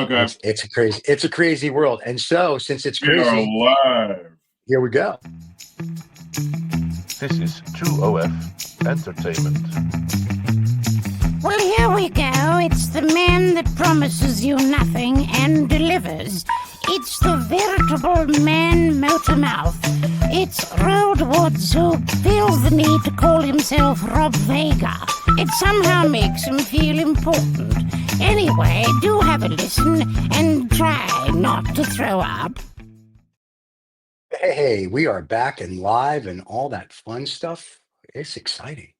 Okay. It's a crazy world. And so since it's We are crazy, live. here we go. This is True OF Entertainment. Well, here we go. It's the man that promises you nothing and delivers. It's the veritable man motor mouth. It's Road Woods who feels the need to call himself Robb Vega. It somehow makes him feel important. Anyway, do have a listen and try not to throw up. Hey, we are back and live and all that fun stuff. It's exciting.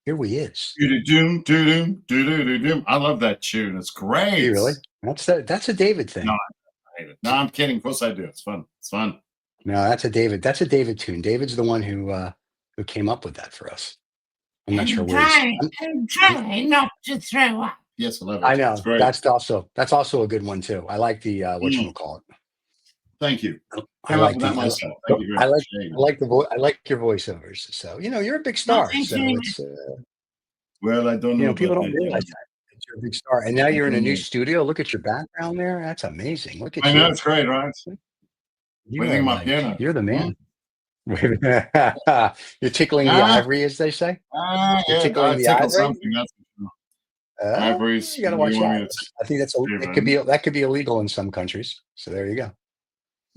Here we is. Doo-doo-doom, doo-doom, doo-doo-doo-doom. I love that tune. It's great. You really? That's a David thing. No, I hate it. No, I'm kidding. Of course I do. It's fun. It's fun. No, that's a David tune. David's the one who came up with that for us. I'm not sure where Try not to throw up. Yes, I love it. I know. It's great. That's also a good one too. I like the whatchamacallit. Thank you. I like that myself. Thank you very much. I like your voiceovers. So you're a big star. So it's well, I don't know. People don't realize that you're a big star. And now you're in a new studio. Look at your background there. That's amazing. Look at you. I know, it's great, right? You're the man. You're tickling the ivory, as they say. You're tickling the ivory. Something, that's ivories. You got to watch that. I think that could be illegal in some countries. So there you go.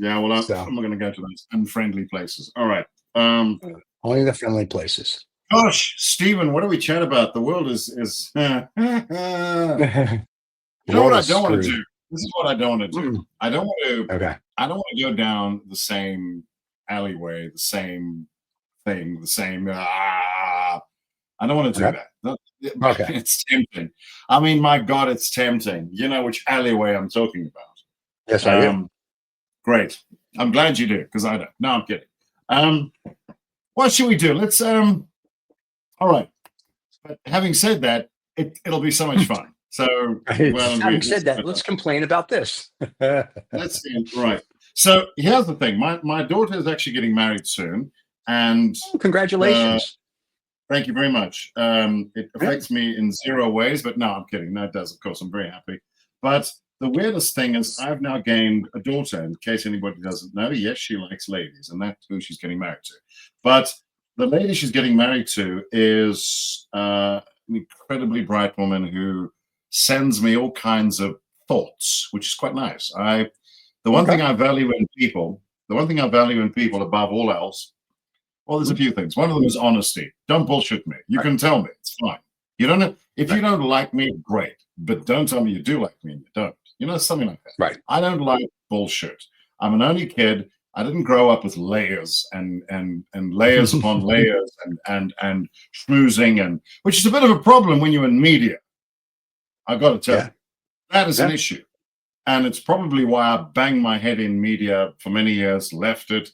Yeah, well, I'm not going to go to those unfriendly places. All right. Only the friendly places. Gosh, Steven, what do we chat about? The world is you know what I don't want to do? This is what I don't want to do. I don't want to. Okay. I don't want to go down the same alleyway, the same thing, the same. I don't want to do that. Okay. It's tempting. I mean, my God, it's tempting. You know which alleyway I'm talking about. Yes, I do. Great. I'm glad you do, because I don't. No, I'm kidding. What should we do? Let's all right. But having said that, it'll be so much fun. So having said that, let's complain about this. Let's see. Right. So here's the thing. My daughter is actually getting married soon. And congratulations. Thank you very much. It affects me in zero ways, but no, I'm kidding. No, it does, of course. I'm very happy. But the weirdest thing is I've now gained a daughter. In case anybody doesn't know, yes, she likes ladies, and that's who she's getting married to. But the lady she's getting married to is an incredibly bright woman who sends me all kinds of thoughts, which is quite nice. The one thing I value in people above all else, well, there's a few things. One of them is honesty. Don't bullshit me. You can tell me. It's fine. You don't know if you don't like me, great. But don't tell me you do like me and you don't. Something like that. Right. I don't like bullshit. I'm an only kid. I didn't grow up with layers and layers upon layers and schmoozing, and which is a bit of a problem when you're in media. I've got to tell you. That is an issue. And it's probably why I banged my head in media for many years, left it,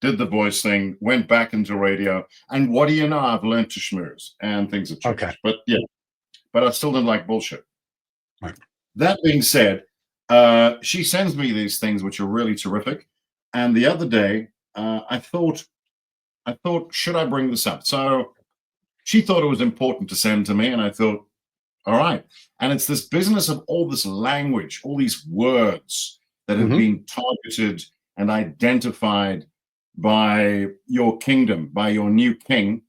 did the voice thing, went back into radio. And what do you know? I've learned to schmooze and things have changed. Okay. But I still don't like bullshit. Right. That being said, she sends me these things which are really terrific. And the other day, I thought, should I bring this up? So she thought it was important to send to me, and I thought, all right. And it's this business of all this language, all these words that have been targeted and identified by your kingdom, by your new king.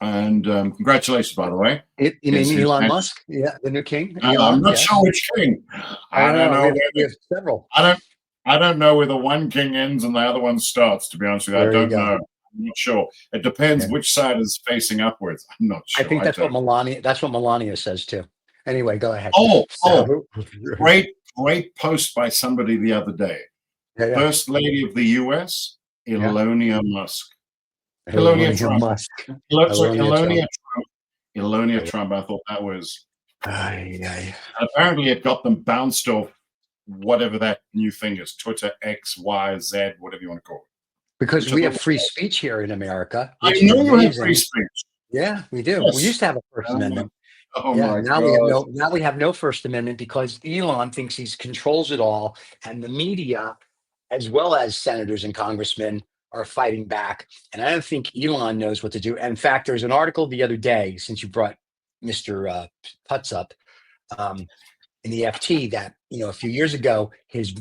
And congratulations, by the way. You mean Elon Musk? Yeah, the new king. I'm not sure which king. I don't know. We have several. I don't know where the one king ends and the other one starts. To be honest with you, I don't know. I'm not sure. It depends which side is facing upwards. I'm not sure. I think that's what Melania says too. Anyway, go ahead. Great post by somebody the other day. First Lady of the U.S., Elon Musk. Elon Trump. I thought that was. Apparently, it got them bounced off whatever that new thing is, Twitter, X, Y, Z, whatever you want to call it. Because we have free speech here in America. I know you have free speech. Yeah, we do. Yes. We used to have a First Amendment. Now we have no First Amendment because Elon thinks he controls it all, and the media, as well as senators and congressmen, are fighting back. And I don't think Elon knows what to do. In fact, there's an article the other day, since you brought Mr. Putz up, in the FT that, a few years ago, his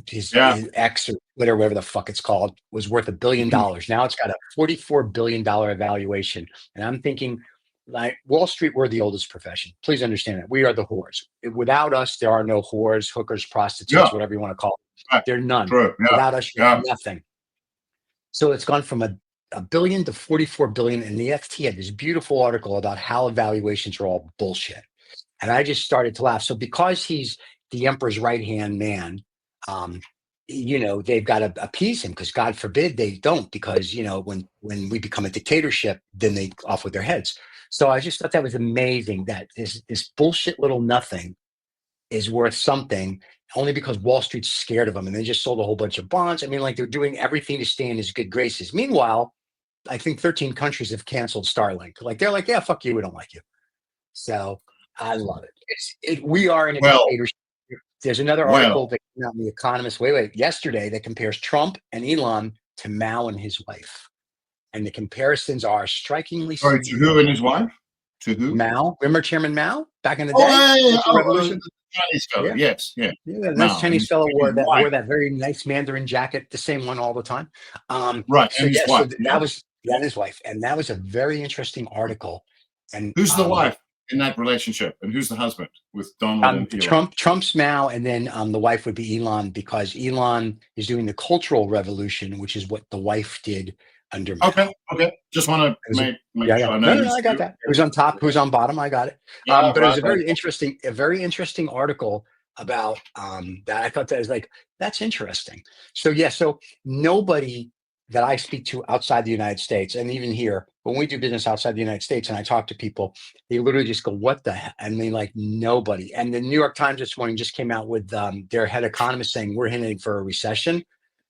X or Twitter, whatever the fuck it's called, was worth $1 billion. Now it's got a $44 billion valuation. And I'm thinking, like, Wall Street, we're the oldest profession. Please understand that. We are the whores. Without us, there are no whores, hookers, prostitutes, whatever you want to call them. There are none. Without us, you're nothing. So it's gone from a billion to 44 billion. And the FT had this beautiful article about how evaluations are all bullshit. And I just started to laugh. So because he's the emperor's right-hand man, they've got to appease him, because God forbid they don't, because, when we become a dictatorship, then they off with their heads. So I just thought that was amazing that this bullshit little nothing is worth something only because Wall Street's scared of them. And they just sold a whole bunch of bonds. I mean, like, they're doing everything to stay in his good graces. Meanwhile, I think 13 countries have canceled Starlink. Like, they're like, yeah, fuck you. We don't like you. So I love it. We are in a dictatorship. There's another article that came out in The Economist. Yesterday, that compares Trump and Elon to Mao and his wife. And the comparisons are strikingly similar. To who and his wife? To who? Mao. Remember Chairman Mao back in the day? Revolution? Chinese fellow. Yes. Nice Chinese fellow wore that very nice Mandarin jacket, the same one all the time. Right. So, and his wife. So that was his wife. And that was a very interesting article. And who's the wife in that relationship, and who's the husband with Donald and Elon? Trump's Mao, and then the wife would be Elon, because Elon is doing the Cultural Revolution, which is what the wife did under Mao. Okay. Just want to make sure I know. No, I got that. Who's on top? Who's on bottom? I got it. But it was a very interesting article about that. I thought that was like, that's interesting. So nobody that I speak to outside the United States, and even here, when we do business outside the United States and I talk to people, they literally just go, what the heck? And they like, nobody. And the New York Times this morning just came out with their head economist saying, we're hinting for a recession.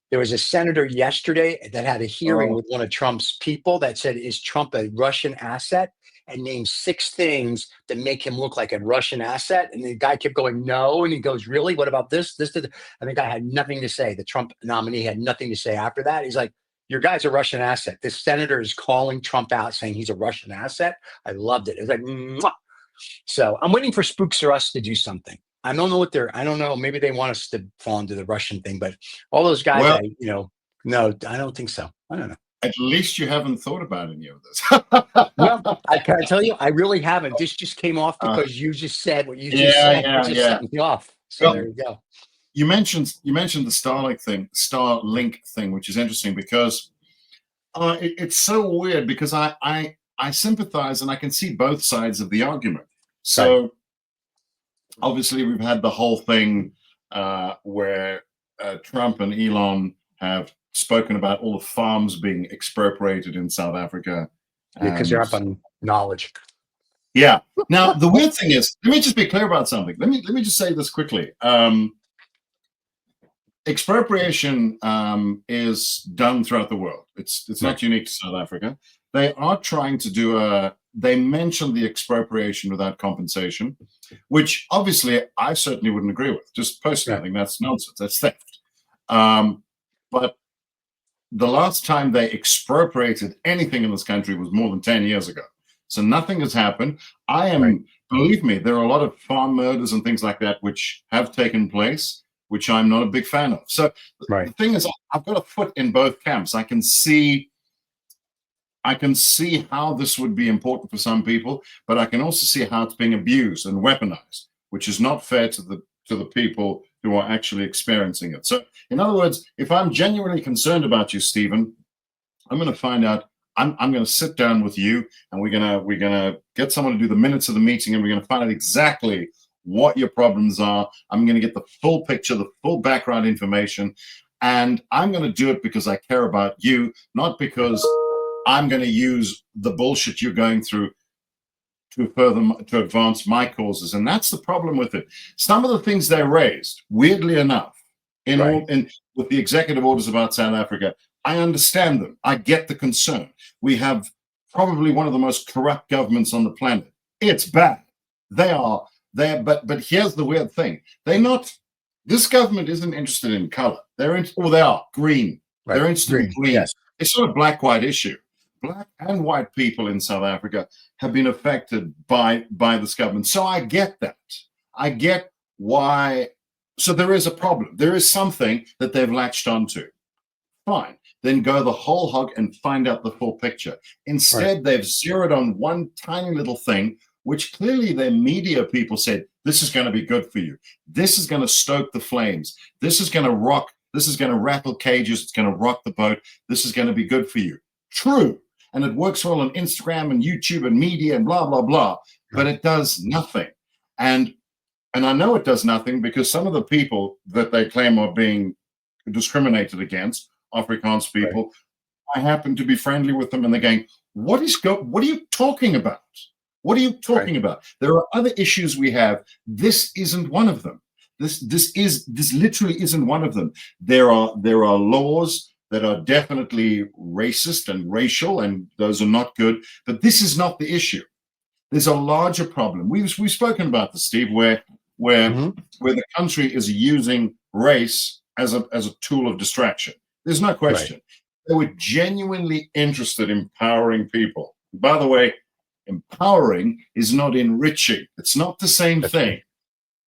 There was a senator yesterday that had a hearing with one of Trump's people that said, is Trump a Russian asset? And named 6 things that make him look like a Russian asset. And the guy kept going, no. And he goes, really? What about this? And the guy had nothing to say. The Trump nominee had nothing to say after that. He's like, your guy's a Russian asset. This senator is calling Trump out, saying he's a Russian asset. I loved it. It was like, mwah. So I'm waiting for Spooks or Us to do something. I don't know. Maybe they want us to fall into the Russian thing, but all those guys, no, I don't think so. I don't know. At least you haven't thought about any of this. Well, I can tell you, I really haven't. This just came off because you just said what you just said. It just set me off. So there you go. You mentioned the Starlink thing, which is interesting because it's so weird, because I sympathize and I can see both sides of the argument. So obviously we've had the whole thing where Trump and Elon have spoken about all the farms being expropriated in South Africa. Because they're up on knowledge. Yeah. Now the weird thing is, let me just be clear about something. Let me just say this quickly. Expropriation is done throughout the world. It's not unique to South Africa. They are trying to do they mentioned the expropriation without compensation, which obviously I certainly wouldn't agree with. Just personally, I think that's nonsense. That's theft. But the last time they expropriated anything in this country was more than 10 years ago. So nothing has happened. Believe me, there are a lot of farm murders and things like that which have taken place, which I'm not a big fan of. So the thing is, I've got a foot in both camps. I can see how this would be important for some people, but I can also see how it's being abused and weaponized, which is not fair to the people who are actually experiencing it. So in other words, if I'm genuinely concerned about you, Steven, I'm going to find out. I'm going to sit down with you, and we're gonna get someone to do the minutes of the meeting, and we're going to find out exactly what your problems are. I'm going to get the full picture, the full background information, and I'm going to do it because I care about you, not because I'm going to use the bullshit you're going through to advance my causes. And that's the problem with it. Some of the things they raised, weirdly enough, with the executive orders about South Africa, I understand them. I get the concern. We have probably one of the most corrupt governments on the planet. It's bad. But here's the weird thing. This government isn't interested in color. They are green. Right. They're interested in green. Yes. It's not a black-white issue. Black and white people in South Africa have been affected by this government. So I get that. I get why. So there is a problem. There is something that they've latched onto. Fine. Then go the whole hog and find out the full picture. Instead, they've zeroed on one tiny little thing, which clearly their media people said, this is going to be good for you. This is going to stoke the flames. This is going to rock. This is going to rattle cages. It's going to rock the boat. This is going to be good for you. True. And it works well on Instagram and YouTube and media and blah, blah, blah. But it does nothing. And I know it does nothing because some of the people that they claim are being discriminated against, Afrikaans people, I happen to be friendly with them, and they're going, what are you talking about? What are you talking about? There are other issues we have. This isn't one of them. This literally isn't one of them. There are laws that are definitely racist and racial, and those are not good. But this is not the issue. There's a larger problem. We've spoken about this, Steve, where the country is using race as a tool of distraction. There's no question. They were genuinely interested in empowering people. By the way, empowering is not enriching. It's not the same thing.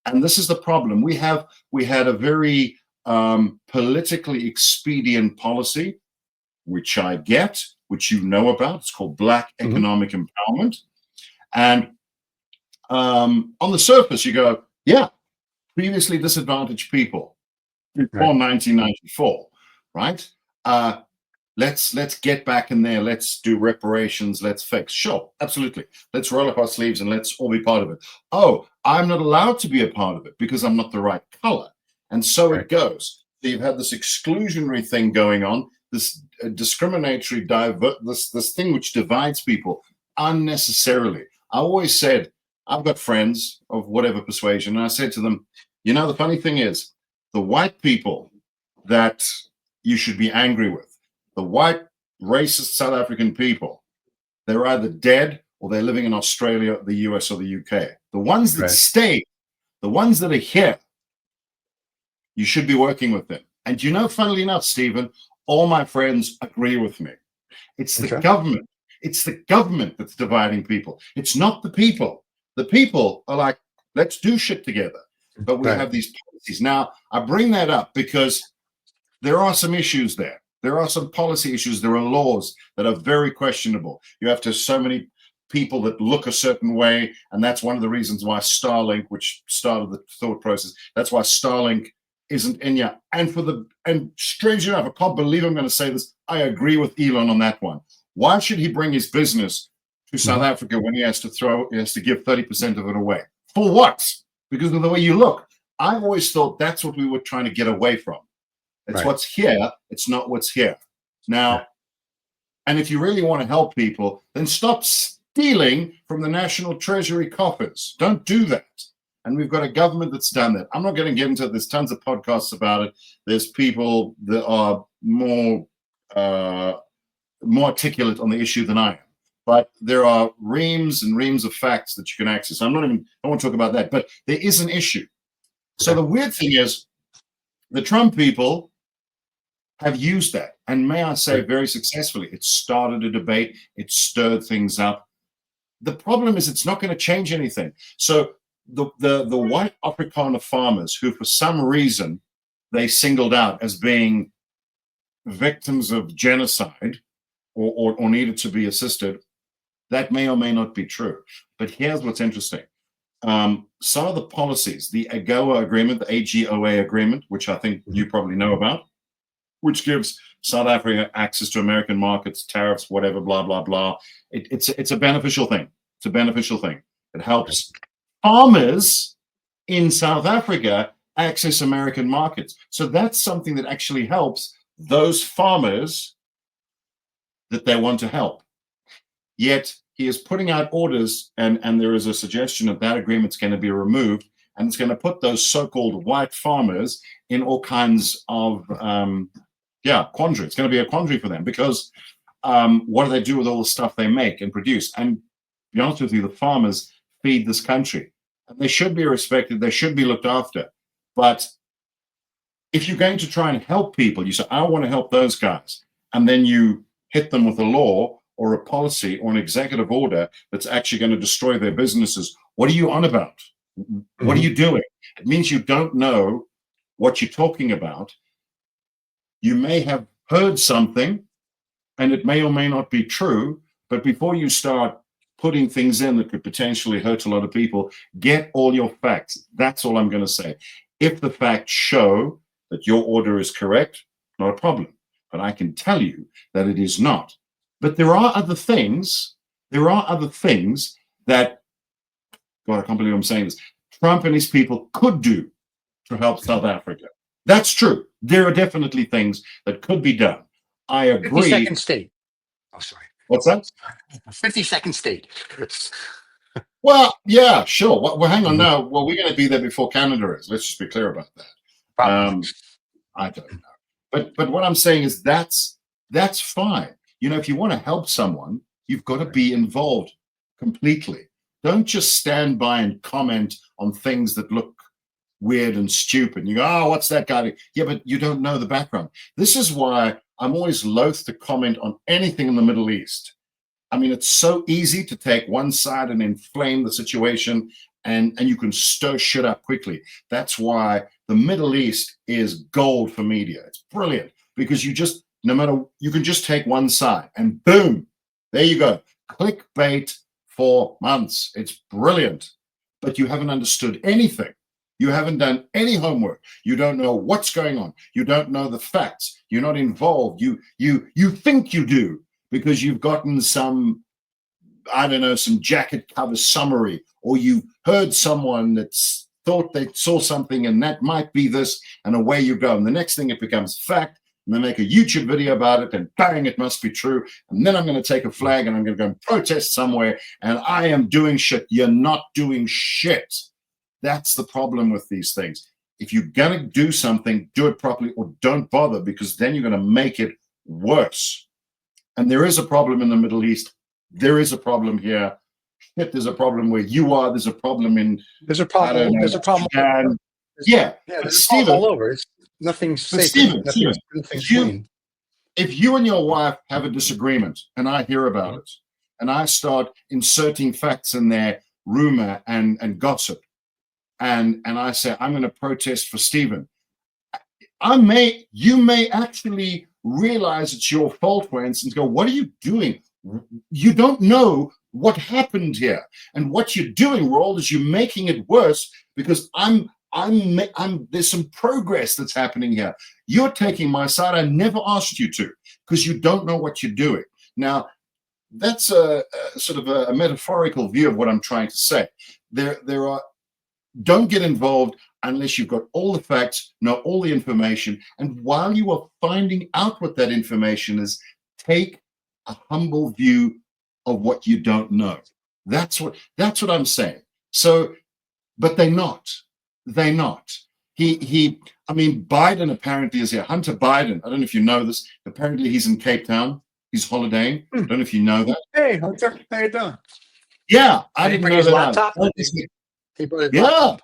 And this is the problem. We had a very politically expedient policy, which I get, which you know about. It's called Black Economic Empowerment. And on the surface, you go, yeah, previously disadvantaged people before 1994, right? Let's get back in there. Let's do reparations. Let's fix. Sure, absolutely. Let's roll up our sleeves and let's all be part of it. Oh, I'm not allowed to be a part of it because I'm not the right color. And so it goes. So you've had this exclusionary thing going on, this discriminatory, this thing which divides people unnecessarily. I always said, I've got friends of whatever persuasion, and I said to them, you know, the funny thing is, the white people that you should be angry with, the white racist South African people, they're either dead or they're living in Australia, the US, or the UK. The ones that stay, the ones that are here, you should be working with them. And you know, funnily enough, Stephen, all my friends agree with me. It's the government. It's the government that's dividing people. It's not the people. The people are like, let's do shit together. But we have these policies. Now, I bring that up because there are some issues there. There are some policy issues. There are laws that are very questionable. You have to have so many people that look a certain way, and that's one of the reasons why Starlink, which started the thought process, that's why Starlink isn't in here. And strangely enough, I can't believe I'm going to say this, I agree with Elon on that one. Why should he bring his business to South Africa when he has to give 30% of it away? For what? Because of the way you look. I've always thought that's what we were trying to get away from. It's what's here. It's not what's here. Now, and if you really want to help people, then stop stealing from the national treasury coffers. Don't do that. And we've got a government that's done that. I'm not going to get into it. There's tons of podcasts about it. There's people that are more articulate on the issue than I am. But there are reams and reams of facts that you can access. I don't want to talk about that, but there is an issue. So the weird thing is the Trump people have used that, and may I say very successfully. It started a debate. It stirred things up. The problem is it's not going to change anything. So the white Afrikaner farmers who for some reason they singled out as being victims of genocide or needed to be assisted, that may or may not be true. But here's what's interesting. Some of the policies, the AGOA agreement, the AGOA agreement, which I think you probably know about, which gives South Africa access to American markets, tariffs, whatever, blah, blah, blah. It's a beneficial thing. It's a beneficial thing. It helps farmers in South Africa access American markets. So that's something that actually helps those farmers that they want to help. Yet he is putting out orders, and there is a suggestion that agreement's going to be removed, and it's going to put those so-called white farmers in all kinds of quandary. It's going to be a quandary for them because what do they do with all the stuff they make and produce? And to be honest with you, the farmers feed this country, and they should be respected. They should be looked after. But if you're going to try and help people, you say, I want to help those guys, and then you hit them with a law or a policy or an executive order that's actually going to destroy their businesses. What are you on about? What are you doing? It means you don't know what you're talking about. You may have heard something, and it may or may not be true, but before you start putting things in that could potentially hurt a lot of people, get all your facts. That's all I'm going to say. If the facts show that your order is correct, not a problem. But I can tell you that it is not. But there are other things. There are other things that, God, I can't believe I'm saying this, Trump and his people could do to help South Africa. That's true. There are definitely things that could be done. I agree. 52nd state. Oh, sorry. What's that? 52nd state. Well, yeah, sure. Well, hang on now. Well, we're going to be there before Canada is. Let's just be clear about that. I don't know. But what I'm saying is that's fine. You know, if you want to help someone, you've got to be involved completely. Don't just stand by and comment on things that look weird and stupid. You go, oh, what's that guy doing? Yeah, but you don't know the background. This is why I'm always loath to comment on anything in the Middle East. I mean, it's so easy to take one side and inflame the situation, and you can stir shit up quickly. That's why the Middle East is gold for media. It's brilliant because you can just take one side and boom, there you go. Clickbait for months. It's brilliant, but you haven't understood anything. You haven't done any homework. You don't know what's going on. You don't know the facts. You're not involved. You think you do because you've gotten some, I don't know, some jacket cover summary, or you heard someone that's thought they saw something and that might be this, and away you go. And the next thing it becomes fact, and they make a YouTube video about it, and bang, it must be true. And then I'm going to take a flag and I'm going to go and protest somewhere, and I am doing shit. You're not doing shit. That's the problem with these things. If you're going to do something, do it properly or don't bother, because then you're going to make it worse. And there is a problem in the Middle East. There is a problem here. There's a problem where you are. There's a problem in. There's a problem. There's a problem. Yeah, there's Steven, all over. It's nothing's safe. Steven, nothing's clean. If you and your wife have a disagreement, and I hear about it, and I start inserting facts in there, rumor and gossip, and I say I'm going to protest for Steven, you may actually realize it's your fault, for instance. Go, what are you doing? You don't know what happened here, and what you're doing, Roll, is you're making it worse because there's some progress that's happening here. You're taking my side. I never asked you to, because you don't know what you're doing. Now, that's a sort of a metaphorical view of what I'm trying to say. Don't get involved unless you've got all the facts, know all the information, and while you are finding out what that information is, take a humble view of what you don't know. That's what I'm saying. So, but they're not. They're not. I mean, Biden apparently is here. Hunter Biden, I don't know if you know this, apparently he's in Cape Town. He's holidaying. I don't know if you know that. Hey, Hunter, how you doing? Yeah, I didn't know that. Laptop? He brought his laptop.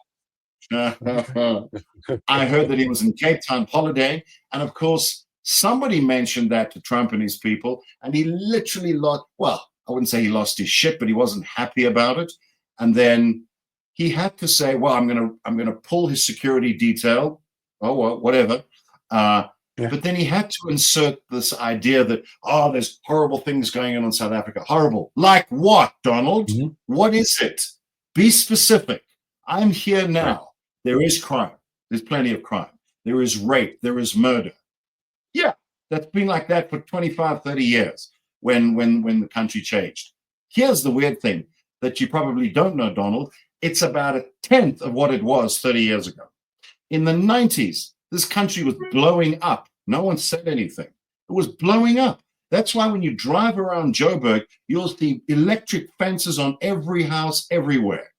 I heard that he was in Cape Town holidaying, and of course, somebody mentioned that to Trump and his people, and he literally lost, well, I wouldn't say he lost his shit, but he wasn't happy about it. And then he had to say, well, I'm gonna pull his security detail. Oh, well, whatever. But then he had to insert this idea that, oh, there's horrible things going on in South Africa. Horrible. Like what, Donald? Mm-hmm. What is it? Be specific. I'm here now. Right. There is crime. There's plenty of crime. There is rape. There is murder. Yeah, that's been like that for 25, 30 years when the country changed. Here's the weird thing that you probably don't know, Donald. It's about 1/10 of what it was 30 years ago. In the 90s, this country was blowing up. No one said anything. It was blowing up. That's why when you drive around Joburg, you'll see electric fences on every house everywhere.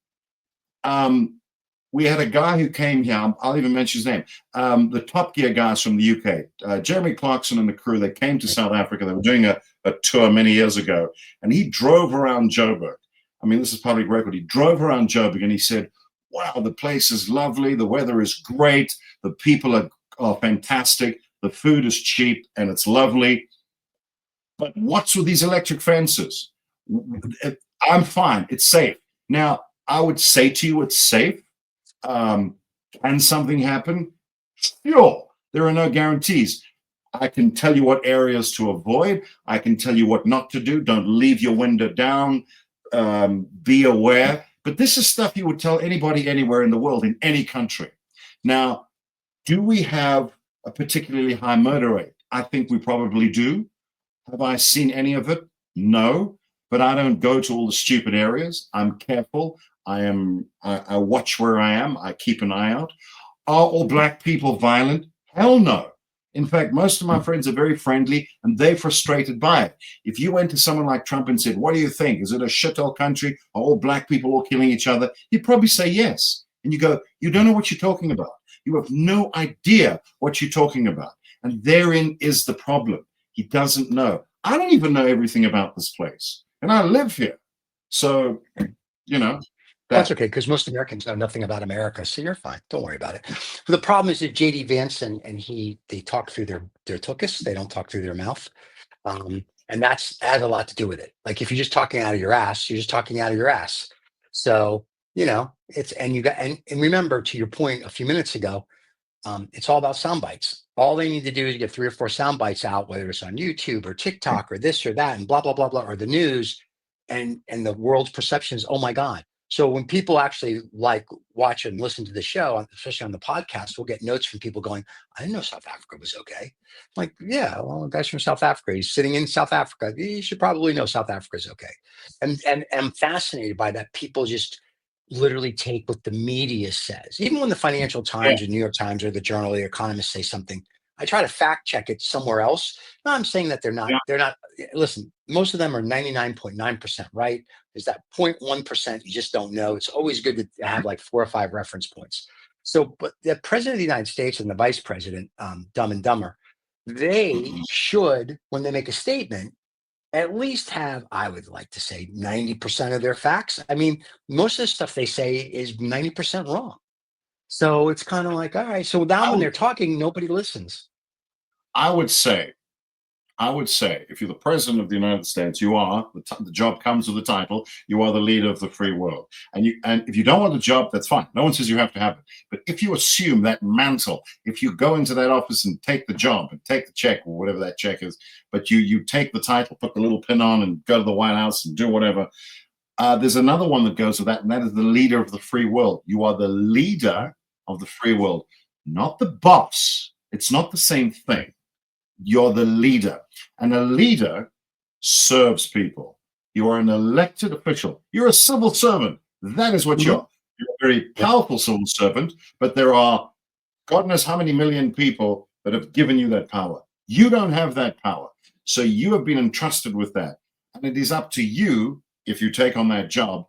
We had a guy who came here, I'll even mention his name, the Top Gear guys from the UK, Jeremy Clarkson and the crew, they came to South Africa. They were doing a tour many years ago, and he drove around Joburg. I mean, this is public record. He drove around Joburg and he said, wow, the place is lovely. The weather is great. The people are fantastic. The food is cheap and it's lovely. But what's with these electric fences? I'm fine. It's safe. Now, I would say to you, it's safe. Can something happen? Sure. There are no guarantees. I can tell you what areas to avoid. I can tell you what not to do. Don't leave your window down. Be aware. But this is stuff you would tell anybody anywhere in the world, in any country. Now, do we have a particularly high murder rate? I think we probably do. Have I seen any of it? No. But I don't go to all the stupid areas. I'm careful. I watch where I am. I keep an eye out. Are all black people violent? Hell no. In fact, most of my friends are very friendly and they're frustrated by it. If you went to someone like Trump and said, what do you think? Is it a shithole country? Are all black people all killing each other? He'd probably say yes. And you go, you don't know what you're talking about. You have no idea what you're talking about. And therein is the problem. He doesn't know. I don't even know everything about this place. And I live here. So, you know. That's okay, because most Americans know nothing about America, so you're fine. Don't worry about it. But the problem is that JD Vance and they talk through their tuchus. They don't talk through their mouth. And that's has a lot to do with it. Like if you're just talking out of your ass, you're just talking out of your ass. So, you know, it's and remember, to your point a few minutes ago, it's all about sound bites. All they need to do is get 3 or 4 sound bites out, whether it's on YouTube or TikTok or this or that, and blah, blah, blah, blah, or the news, and the world's perception is, oh my God. So when people actually like watch and listen to the show, especially on the podcast, we'll get notes from people going, I didn't know South Africa was okay. I'm like, yeah, well, the guy's from South Africa. He's sitting in South Africa. You should probably know South Africa is okay. And I'm fascinated by that. People just literally take what the media says. Even when the Financial Times or New York Times or the Journal or the Economist say something, I try to fact check it somewhere else. No, I'm saying that they're not, listen, most of them are 99.9% right. There's that 0.1% you just don't know. It's always good to have like 4 or 5 reference points. So, but the president of the United States and the vice president, Dumb and Dumber, they should, when they make a statement, at least have, I would like to say, 90% of their facts. I mean, most of the stuff they say is 90% wrong. So it's kind of like, all right, so now when they're talking, nobody listens. I would say, if you're the president of the United States, you are, the job comes with the title, you are the leader of the free world. And if you don't want the job, that's fine. No one says you have to have it. But if you assume that mantle, if you go into that office and take the job and take the check or whatever that check is, but you take the title, put the little pin on and go to the White House and do whatever, there's another one that goes with that, and that is the leader of the free world. You are the leader of the free world, not the boss. It's not the same thing. You're the leader, and a leader serves people. You are an elected official. You're a civil servant. That is what you are. You're a very powerful civil servant, but there are God knows how many million people that have given you that power. You don't have that power. So you have been entrusted with that. And it is up to you, if you take on that job,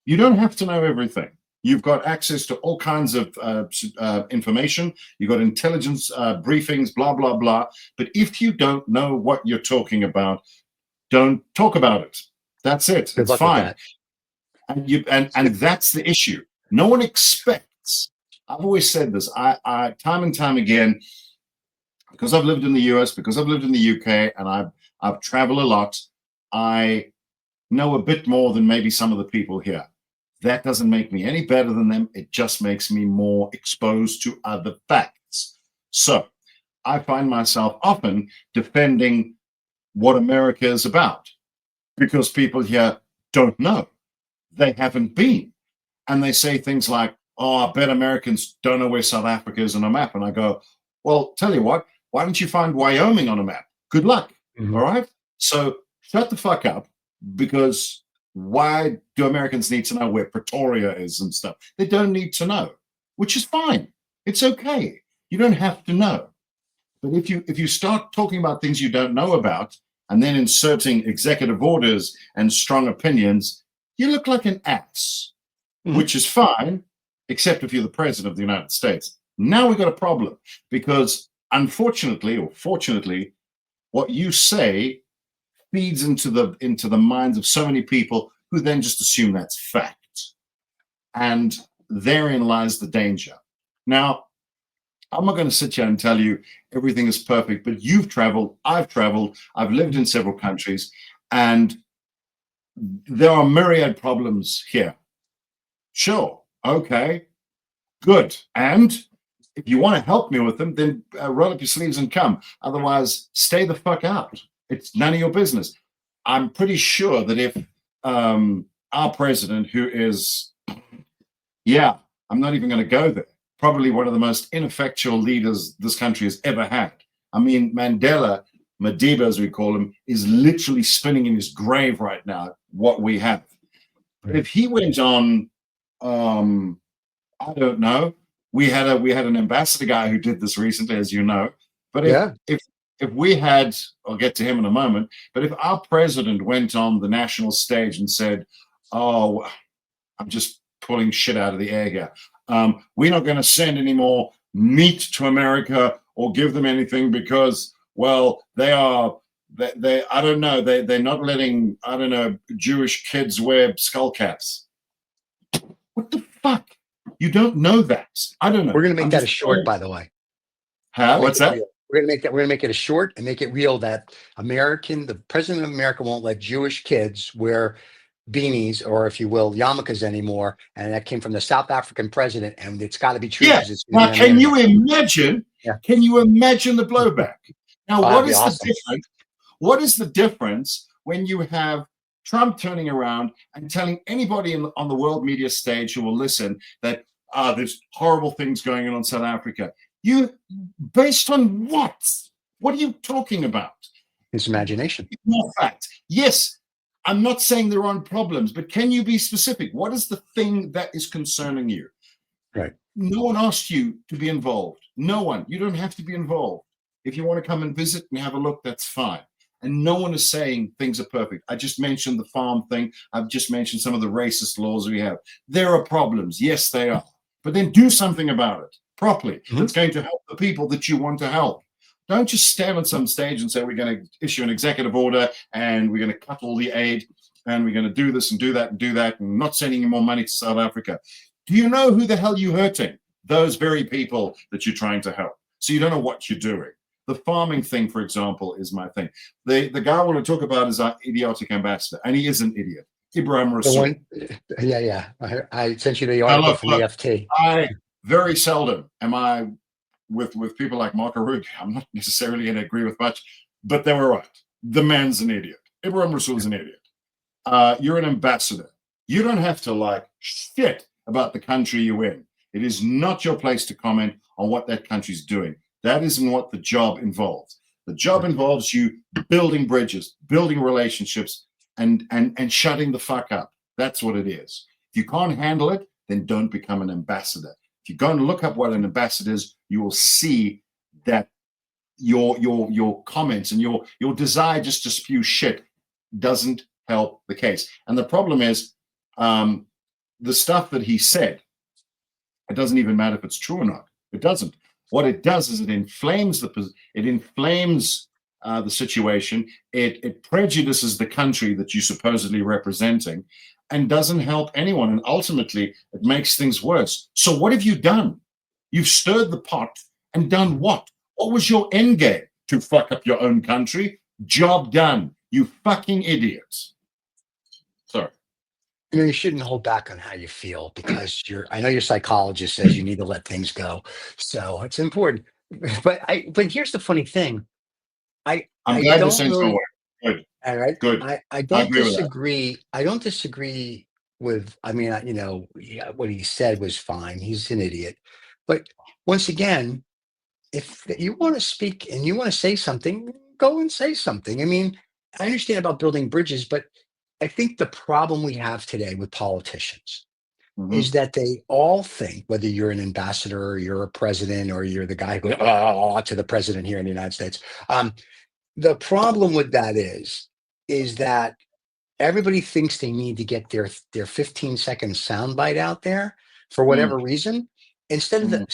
you don't have to know everything. You've got access to all kinds of information. You've got intelligence briefings, blah, blah, blah. But if you don't know what you're talking about, don't talk about it. That's it. It's fine. And that's the issue. No one expects. I've always said this. I time and time again, because I've lived in the US, because I've lived in the UK, and I've traveled a lot, I know a bit more than maybe some of the people here. That doesn't make me any better than them. It just makes me more exposed to other facts. So I find myself often defending what America is about because people here don't know. They haven't been. And they say things like, oh, I bet Americans don't know where South Africa is on a map. And I go, well, tell you what, why don't you find Wyoming on a map? Good luck. All right. So shut the fuck up, because why do Americans need to know where Pretoria is and stuff? They don't need to know, which is fine. It's okay. You don't have to know. But if you start talking about things you don't know about and then inserting executive orders and strong opinions, you look like an ass, which is fine, except if you're the president of the United States. Now we've got a problem, because unfortunately or fortunately, what you say feeds into the minds of so many people who then just assume that's fact. And therein lies the danger. Now, I'm not going to sit here and tell you everything is perfect, but you've traveled, I've lived in several countries, and there are myriad problems here. Sure. Okay. Good. And if you want to help me with them, then roll up your sleeves and come. Otherwise, stay the fuck out. It's none of your business. I'm pretty sure that if our president, who is, yeah, I'm not even going to go there, probably one of the most ineffectual leaders this country has ever had. I mean, Mandela, Madiba, as we call him, is literally spinning in his grave right now, what we have. But if he went on, I don't know, we had an ambassador guy who did this recently, as you know. But if we had, I'll get to him in a moment, but if our president went on the national stage and said, oh, I'm just pulling shit out of the air here. We're not going to send any more meat to America or give them anything because, well, they I don't know, they're not letting, I don't know, Jewish kids wear skull caps. What the fuck? You don't know that. I don't know. We're going to make that a short, by the way. Huh? What's that? We're going to make it a short and make it real that the president of America won't let Jewish kids wear beanies, or if you will, yarmulkes anymore. And that came from the South African president, and it's got to be true. Yeah. Now, can you imagine? Yeah. Can you imagine the blowback? Now, what is awesome. the difference? What is the difference when you have Trump turning around and telling anybody on the world media stage who will listen that there's horrible things going on in South Africa? You, based on what? What are you talking about? His imagination. More fact. Yes, I'm not saying there aren't problems, but can you be specific? What is the thing that is concerning you? Right. No one asked you to be involved. No one. You don't have to be involved. If you want to come and visit and have a look, that's fine. And no one is saying things are perfect. I just mentioned the farm thing. I've just mentioned some of the racist laws we have. There are problems. Yes, they are. But then do something about it properly. That's going to help the people that you want to help. Don't just stand on some stage and say, we're going to issue an executive order and we're going to cut all the aid and we're going to do this and do that and do that and not sending any more money to South Africa. Do you know who the hell you're hurting? Those very people that you're trying to help. So you don't know what you're doing. The farming thing, for example, is my thing. The guy I want to talk about is our idiotic ambassador, and he is an idiot. Ibrahim Rasool. Yeah. I sent you the article from the FT. I very seldom am I with people like Marco Rubio. I'm not necessarily going to agree with much, but they were right. The man's an idiot. Ibrahim Rasool is an idiot. You're an ambassador. You don't have to like shit about the country you're in. It is not your place to comment on what that country's doing. That isn't what the job involves. The job involves you building bridges, building relationships, and shutting the fuck up. That's what it is. If you can't handle it, then don't become an ambassador. If you go and look up what an ambassador is, you will see that your comments and your desire just to spew shit doesn't help the case. And the problem is the stuff that he said, it doesn't even matter if it's true or not. It doesn't. What it does is it inflames the situation. It prejudices the country that you're supposedly representing and doesn't help anyone. And ultimately, it makes things worse. So what have you done? You've stirred the pot and done what? What was your end game? To fuck up your own country? Job done. You fucking idiots. Sorry. You shouldn't hold back on how you feel because I know your psychologist says you need to let things go. So it's important. But here's the funny thing. I'm glad you're saying so. Good. All right. Good. I don't disagree. I don't disagree with, what he said was fine. He's an idiot. But once again, if you want to speak and you want to say something, go and say something. I mean, I understand about building bridges, but I think the problem we have today with politicians is that they all think, whether you're an ambassador or you're a president or you're the guy who goes to the president here in the United States. The problem with that is that everybody thinks they need to get their 15-second soundbite out there for whatever reason, instead of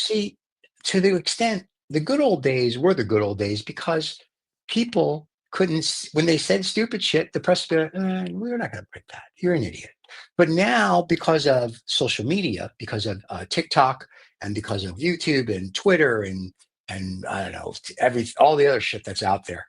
to the extent the good old days were the good old days because people couldn't, when they said stupid shit, the press would be like, we're not going to print that. You're an idiot. But now, because of social media, because of TikTok, and because of YouTube and Twitter and I don't know, all the other shit that's out there,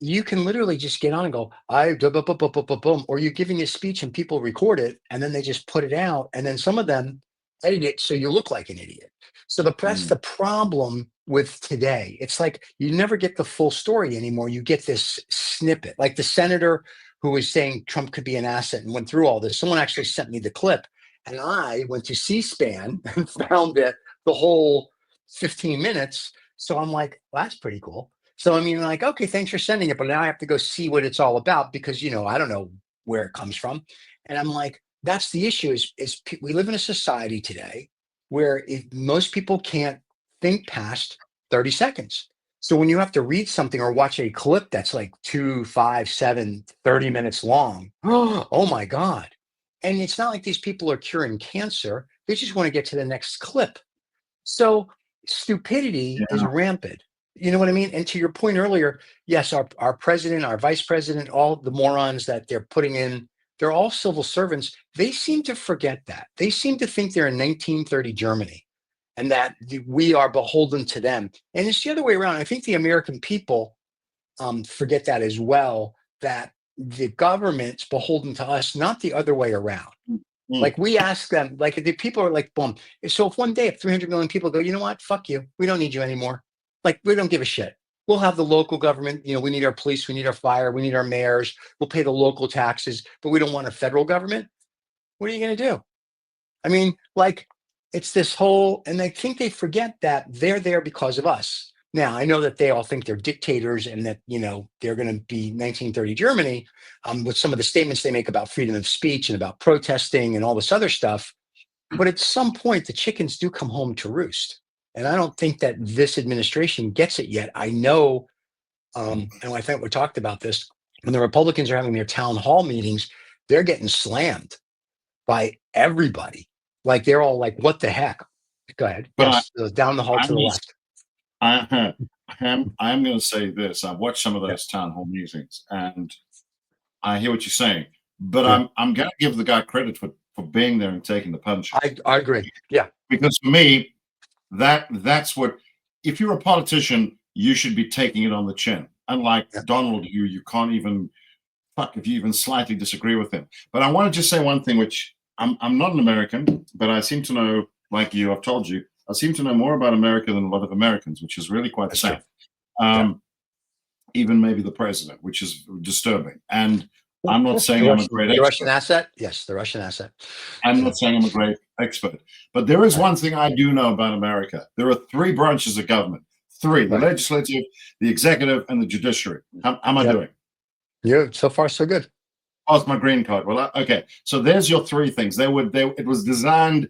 you can literally just get on and go, I boom, boom, boom, boom, boom, boom, or you're giving a speech and people record it and then they just put it out, and then some of them edit it so you look like an idiot. So that's the problem with today. It's like you never get the full story anymore. You get this snippet, like the senator who was saying Trump could be an asset and went through all this. Someone actually sent me the clip, and I went to C-SPAN and found it the whole 15 minutes. So I'm like, well, that's pretty cool. So I mean, like, okay, thanks for sending it, but now I have to go see what it's all about because, I don't know where it comes from. And I'm like, that's the issue is we live in a society today where most people can't think past 30 seconds. So when you have to read something or watch a clip that's like 2, 5, 7, 30 minutes long, oh my God. And it's not like these people are curing cancer. They just want to get to the next clip. So stupidity is rampant. You know what I mean? And to your point earlier, yes, our president, our vice president, all the morons that they're putting in, they're all civil servants. They seem to forget that. They seem to think they're in 1930 Germany and that we are beholden to them. And it's the other way around. I think the American people forget that as well, that the government's beholden to us, not the other way around. Like we ask them, like the people are like, boom. So if one day, if 300 million people go, you know what, fuck you, we don't need you anymore. Like we don't give a shit. We'll have the local government. We need our police, we need our fire, we need our mayors. We'll pay the local taxes, but we don't want a federal government. What are you going to do? I mean, like it's this whole, and I think they forget that they're there because of us. Now, I know that they all think they're dictators and that, they're going to be 1930 Germany with some of the statements they make about freedom of speech and about protesting and all this other stuff. But at some point, the chickens do come home to roost. And I don't think that this administration gets it yet. I know, and I think we talked about this, when the Republicans are having their town hall meetings, they're getting slammed by everybody. Like they're all like, what the heck? Go ahead. But yes, down the hall to the left. I'm going to say this. I've watched some of those town hall meetings, and I hear what you're saying. But I'm going to give the guy credit for being there and taking the punch. I agree. Yeah, because for me, that's what. If you're a politician, you should be taking it on the chin. Unlike Donald, you can't even fuck if you even slightly disagree with him. But I want to just say one thing, which I'm not an American, but I seem to know, like you, I've told you. I seem to know more about America than a lot of Americans, which is really quite sad. Even maybe the president, which is disturbing. And I'm not saying I'm a great expert. The Russian asset? Yes, the Russian asset. I'm not saying I'm a great expert. But there is one thing I do know about America. There are 3 branches of government. 3, the legislative, the executive, and the judiciary. How am I doing? Yeah, so far so good. Oh, it's my green card. Well, okay. So there's your 3 things. It was designed,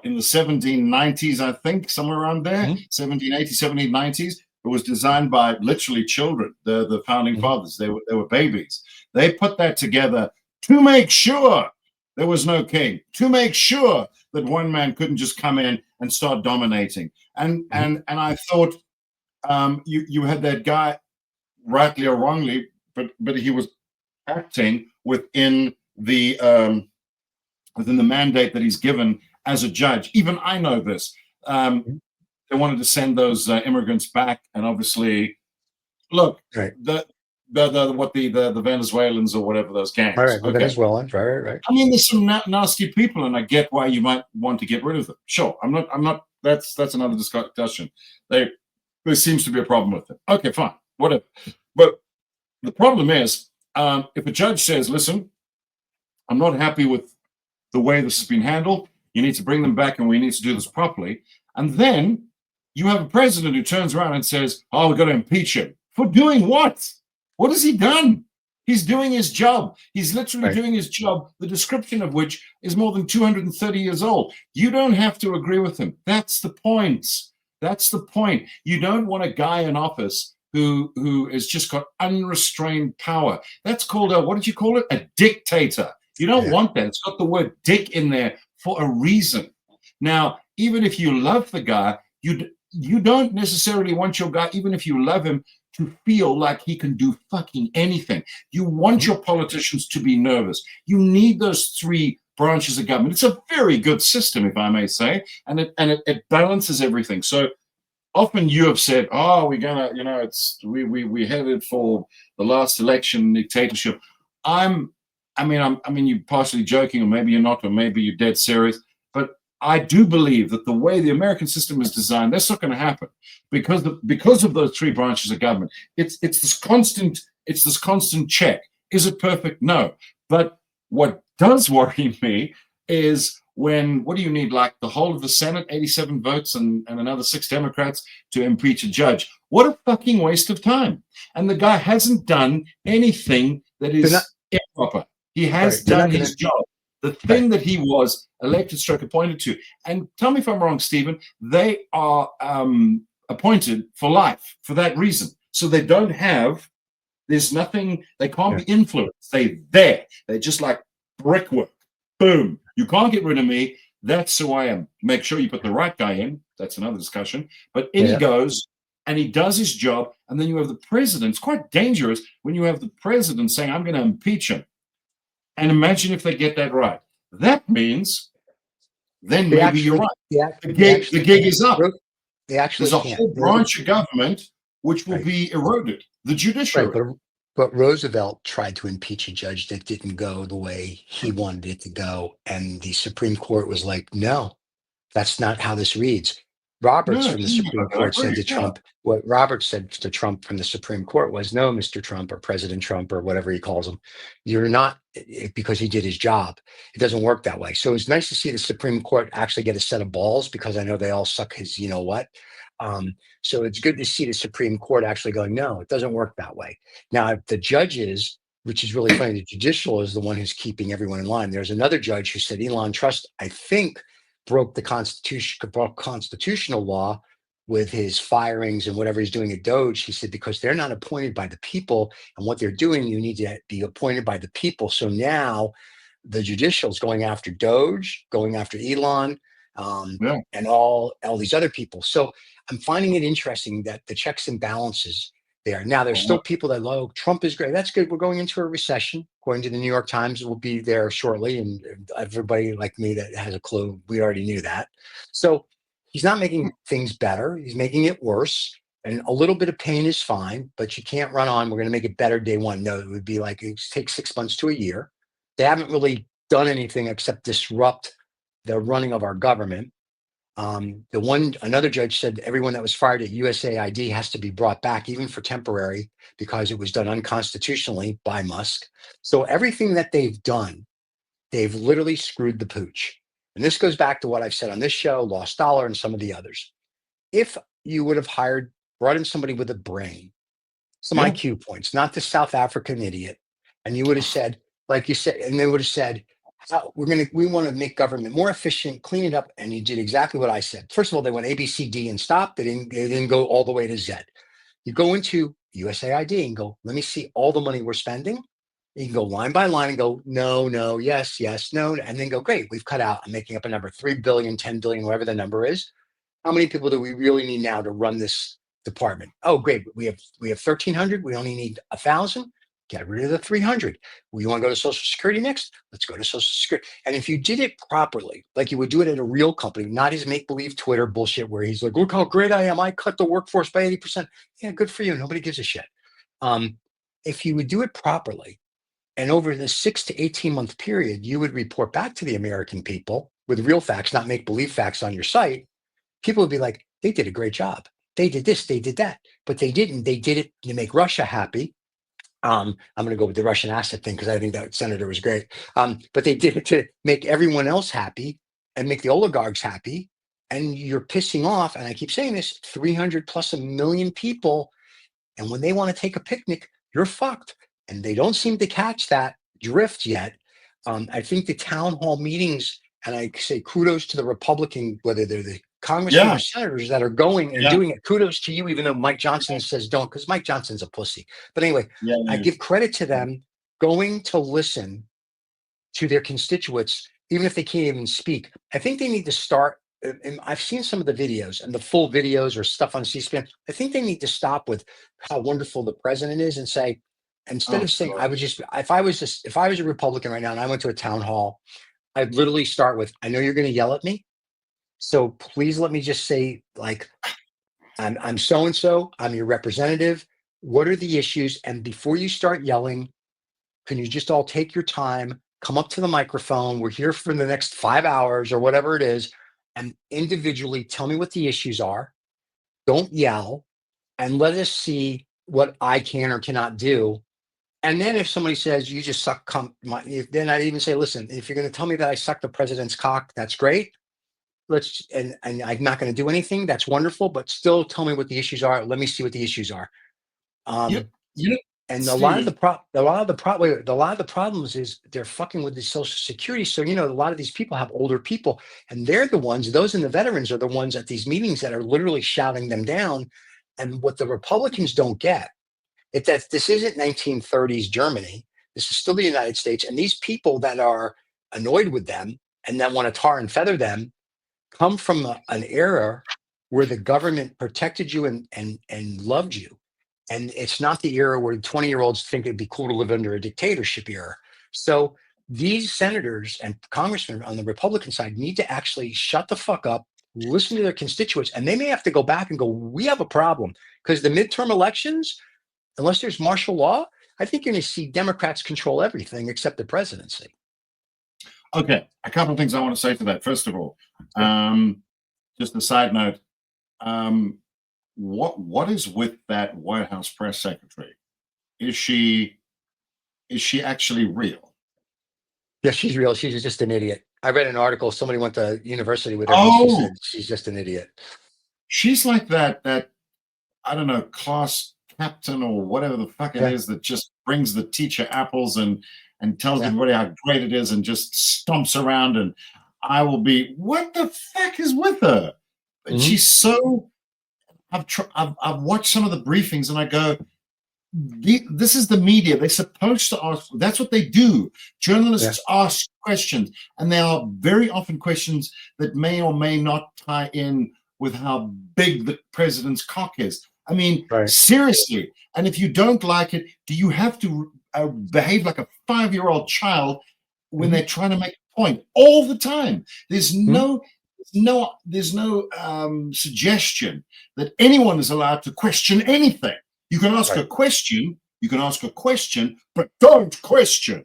in the 1790s, I think, somewhere around there, 1780s, 1790s. It was designed by literally children, the founding fathers. They were babies. They put that together to make sure there was no king, to make sure that one man couldn't just come in and start dominating. And I thought you had that guy, rightly or wrongly, but he was acting within the mandate that he's given as a judge. Even I know this. They wanted to send those immigrants back, and obviously, look, the Venezuelans or whatever those gangs. Right, the Venezuelans, right. I mean, there's some nasty people, and I get why you might want to get rid of them. Sure, I'm not. That's another discussion. There seems to be a problem with it. Okay, fine, whatever. But the problem is, if a judge says, listen, I'm not happy with the way this has been handled, you need to bring them back and we need to do this properly. And then you have a president who turns around and says, oh, we've got to impeach him. For doing what? What has he done? He's doing his job. He's literally doing his job, the description of which is more than 230 years old. You don't have to agree with him. That's the point. That's the point. You don't want a guy in office who has just got unrestrained power. That's called what did you call it? A dictator. You don't want that. It's got the word dick in there for a reason. Now, even if you love the guy, you don't necessarily want your guy, even if you love him, to feel like he can do fucking anything. You want your politicians to be nervous. You need those 3 branches of government. It's a very good system, if I may say, and it balances everything. So often you have said, "Oh, we're gonna, we headed for the last election dictatorship." I mean, you're partially joking, or maybe you're not, or maybe you're dead serious. But I do believe that the way the American system is designed, that's not going to happen because of those three branches of government. It's this constant check. Is it perfect? No. But what does worry me is when, what do you need? Like the whole of the Senate, 87 votes and another 6 Democrats to impeach a judge. What a fucking waste of time. And the guy hasn't done anything that is improper. He has done his job. The thing that he was elected, appointed to. And tell me if I'm wrong, Stephen, they are appointed for life for that reason. So they don't have, there's nothing, they can't be influenced. They're just like brickwork. Boom. You can't get rid of me. That's who I am. Make sure you put the right guy in. That's another discussion. But in he goes, and he does his job. And then you have the president. It's quite dangerous when you have the president saying, I'm going to impeach him. And imagine if they get that right. That means then maybe you're right. The gig is up. There's a whole branch of government which will be eroded. The judiciary. But Roosevelt tried to impeach a judge that didn't go the way he wanted it to go. And the Supreme Court was like, no, that's not how this reads. Roberts from the Supreme Court said to Trump, what Roberts said to Trump from the Supreme Court was, no, Mr. Trump or President Trump or whatever he calls him, you're not, because he did his job. It doesn't work that way. So it's nice to see the Supreme Court actually get a set of balls, because I know they all suck his, you know what. So it's good to see the Supreme Court actually going, no, it doesn't work that way. Now, the judges, which is really funny, the judicial is the one who's keeping everyone in line. There's another judge who said Elon Trust, I think, broke the constitutional law with his firings and whatever he's doing at Doge. He said, because they're not appointed by the people, and what they're doing, you need to be appointed by the people. So now the judicial is going after Doge, going after Elon, and all these other people. So I'm finding it interesting that the checks and balances there. Now, there's still people that love Trump is great. That's good. We're going into a recession. According to the New York Times, we'll be there shortly. And everybody like me that has a clue, we already knew that. So he's not making things better. He's making it worse. And a little bit of pain is fine, but you can't run on, we're going to make it better day one. No, it would be like, it takes 6 months to a year. They haven't really done anything except disrupt the running of our government. Another judge said everyone that was fired at USAID has to be brought back, even for temporary, because it was done unconstitutionally by Musk. So everything that they've done, they've literally screwed the pooch. And this goes back to what I've said on this show, Lost Dollar, and some of the others. If you would have brought in somebody with a brain, some IQ points, not the South African idiot, and you would have said, like you said, and they would have said, we want to make government more efficient, clean it up. And you did exactly what I said. First of all, they went A, B, C, D and stop. They didn't go all the way to Z. You go into USAID and go, let me see all the money we're spending. You can go line by line and go, no, yes, no. And then go, great, we've cut out, I'm making up a number, 3 billion, 10 billion, whatever the number is. How many people do we really need now to run this department? Oh, great. We have 1,300. We only need 1,000. Get rid of the 300. Well, you want to go to Social Security next? Let's go to Social Security. And if you did it properly, like you would do it at a real company, not his make-believe Twitter bullshit where he's like, look how great I am. I cut the workforce by 80%. Yeah, good for you. Nobody gives a shit. If you would do it properly, and over the 6 to 18 month period, you would report back to the American people with real facts, not make-believe facts on your site. People would be like, they did a great job. They did this, they did that, but they didn't. They did it to make Russia happy. I'm going to go with the Russian asset thing because I think that senator was great. But they did it to make everyone else happy and make the oligarchs happy. And you're pissing off, and I keep saying this, 300 plus a million people. And when they want to take a picnic, you're fucked. And they don't seem to catch that drift yet. I think the town hall meetings, and I say kudos to the Republican, whether they're the congressmen or senators that are going and doing it. Kudos to you, even though Mike Johnson says don't, because Mike Johnson's a pussy. But anyway, I give credit to them going to listen to their constituents, even if they can't even speak. I think they need to start, and I've seen some of the videos and the full videos or stuff on C-SPAN. I think they need to stop with how wonderful the president is and say, instead of saying, if I was a Republican right now and I went to a town hall, I'd literally start with, I know you're going to yell at me, so please let me just say, like, I'm so-and-so, I'm your representative. What are the issues? And before you start yelling, can you just all take your time, come up to the microphone? We're here for the next 5 hours or whatever it is, and individually tell me what the issues are. Don't yell, and let us see what I can or cannot do. And then if somebody says you just suck, then I'd even say, listen, if you're going to tell me that I suck the president's cock, that's great. And I'm not going to do anything. That's wonderful, but still tell me what the issues are. Let me see what the issues are. And a lot of the problems is they're fucking with the Social Security. So, a lot of these people have older people, and they're the ones, those in the veterans are the ones at these meetings that are literally shouting them down. And what the Republicans don't get is that this isn't 1930s Germany. This is still the United States. And these people that are annoyed with them and that want to tar and feather them come from an era where the government protected you and loved you. And it's not the era where 20-year-olds think it'd be cool to live under a dictatorship era. So these senators and congressmen on the Republican side need to actually shut the fuck up, listen to their constituents, and they may have to go back and go, we have a problem. Because the midterm elections, unless there's martial law, I think you're going to see Democrats control everything except the presidency. Okay, a couple of things I want to say to that. First of all, just a side note, what is with that White House press secretary? Is she actually real? Yeah, she's real. She's just an idiot. I read an article. Somebody went to university with her. Oh, and she said she's just an idiot. She's like that I don't know, class captain or whatever the fuck it is that just brings the teacher apples and tells everybody how great it is and just stomps around. And I will be, what the fuck is with her? And she's so. I've watched some of the briefings and I go, this is the media. They're supposed to ask. That's what they do. Journalists ask questions, and they are very often questions that may or may not tie in with how big the president's cock is. I mean, seriously. And if you don't like it, do you have to behave like a 5-year-old child when they're trying to make a point all the time? There's no suggestion that anyone is allowed to question anything. You can ask a question, but don't question.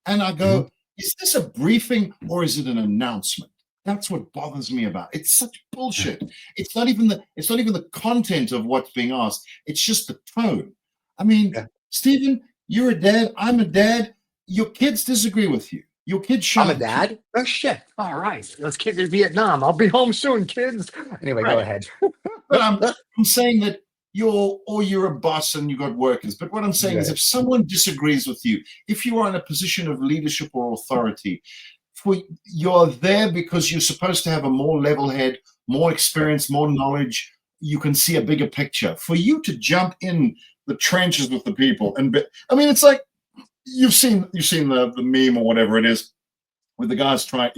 And I go, is this a briefing or is it an announcement? That's what bothers me about it. It's such bullshit. It's not even the content of what's being asked. It's just the tone. I mean, Steven, you're a dad. I'm a dad. Your kids disagree with you. Your kids shout. I'm a dad? Oh, shit. All right. Let's get to Vietnam. I'll be home soon, kids. Anyway, go ahead. But I'm saying that you're a boss and you got workers. But what I'm saying is if someone disagrees with you, if you are in a position of leadership or authority, you're there because you're supposed to have a more level head, more experience, more knowledge. You can see a bigger picture. For you to jump in the trenches with the people, it's like, you've seen the meme or whatever it is, with the guys trying.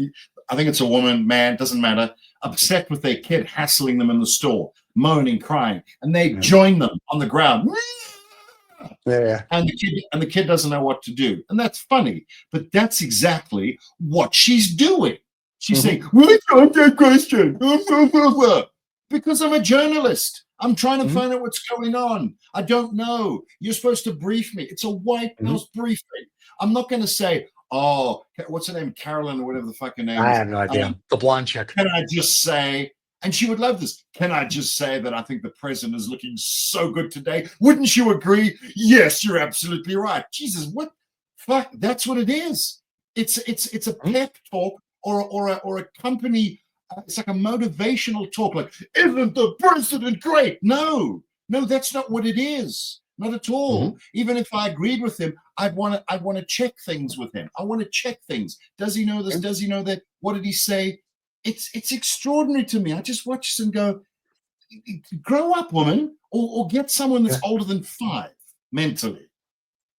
I think it's a woman, man, doesn't matter. Upset with their kid, hassling them in the store, moaning, crying, and they join them on the ground. And the kid doesn't know what to do, and that's funny. But that's exactly what she's doing. She's saying, "What's that question?" Because I'm a journalist. I'm trying to find out what's going on. I don't know. You're supposed to brief me. It's a White House briefing. I'm not going to say, oh, what's her name? Carolyn or whatever the fucking name is. I have no idea. The blonde chick. Can I just say, and she would love this, can I just say that I think the president is looking so good today? Wouldn't you agree? Yes, you're absolutely right. Jesus, what? Fuck, that's what it is. It's a pep talk or a company. It's like a motivational talk, like, isn't the president great? No, that's not what it is. Not at all. Even if I agreed with him, I'd want to check things with him. I want to check things. Does he know this? Does he know that? What did he say? It's extraordinary to me. I just watch this and go, grow up, woman, or get someone that's older than 5 mentally.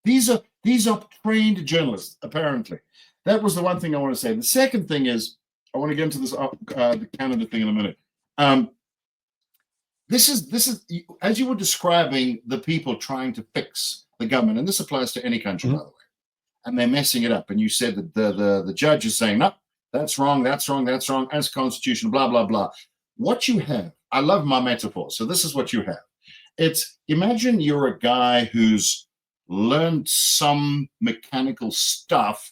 These are trained journalists, apparently. That was the one thing I want to say. The second thing is, I want to get into this the Canada thing in a minute. This is as you were describing the people trying to fix the government, and this applies to any country, by the way, and they're messing it up. And you said that the judge is saying, no, that's wrong, that's constitutional, blah, blah, blah. What you have I love my metaphor. So this is what you have. It's, imagine you're a guy who's learned some mechanical stuff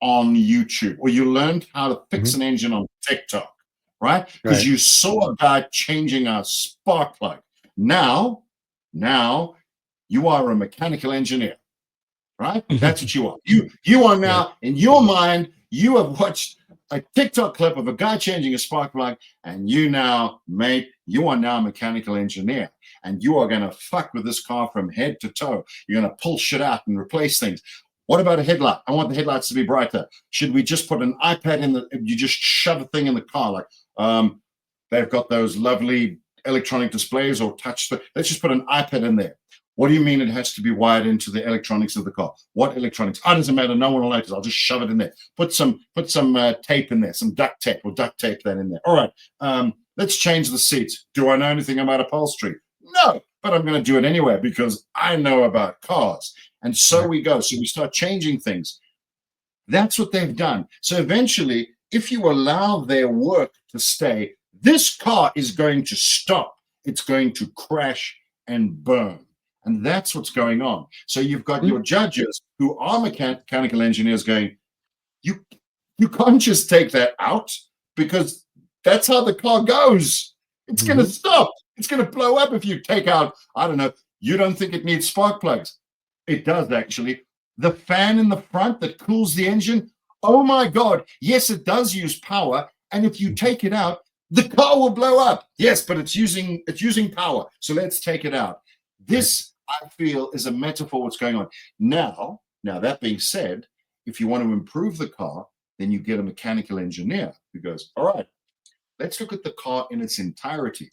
on YouTube, or you learned how to fix an engine on TikTok, right? Because you saw a guy changing a spark plug. Now you are a mechanical engineer, right? That's what you are. You are now, in your mind, you have watched a TikTok clip of a guy changing a spark plug, and you now, mate, you are now a mechanical engineer, and you are going to fuck with this car from head to toe. You're going to pull shit out and replace things. What about a headlight? I want the headlights to be brighter. Should we just put an iPad in the, you just shove a thing in the car, like they've got those lovely electronic displays or touch, let's just put an iPad in there. What do you mean it has to be wired into the electronics of the car? What electronics? Oh, it doesn't matter. No one will notice. I'll just shove it in there. Put some tape in there, some duct tape. We'll duct tape that in there. All right. Let's change the seats. Do I know anything about upholstery? No, but I'm going to do it anyway because I know about cars. And so we go. So we start changing things. That's what they've done. So eventually, if you allow their work to stay, this car is going to stop. It's going to crash and burn. And that's what's going on. So you've got your judges who are mechanical engineers going, you can't just take that out because that's how the car goes. It's going to stop. It's going to blow up if you take out, I don't know, you don't think it needs spark plugs. It does, actually. The fan in the front that cools the engine, oh my God, yes, it does use power. And if you take it out, the car will blow up. Yes, but it's using power. So let's take it out. This, I feel, is a metaphor what's going on. Now, that being said, if you want to improve the car, then you get a mechanical engineer who goes, all right, let's look at the car in its entirety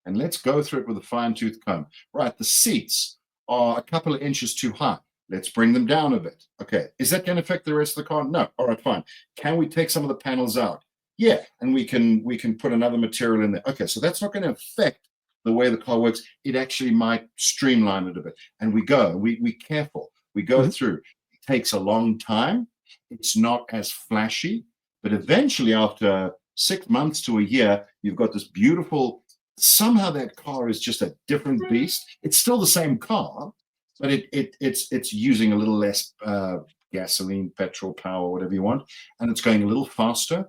and let's go through it with a fine-tooth comb. Right, the seats are a couple of inches too high. Let's bring them down a bit. Okay, is that going to affect the rest of the car? No. All right, fine. Can we take some of the panels out? Yeah, and we can put another material in there. Okay, so that's not going to affect the way the car works. It actually might streamline it a bit. And we careful. We go through. It takes a long time. It's not as flashy, but eventually after 6 months to a year, you've got this beautiful, somehow that car is just a different beast. It's still the same car, but it's using a little less gasoline, petrol, power, whatever you want, and it's going a little faster.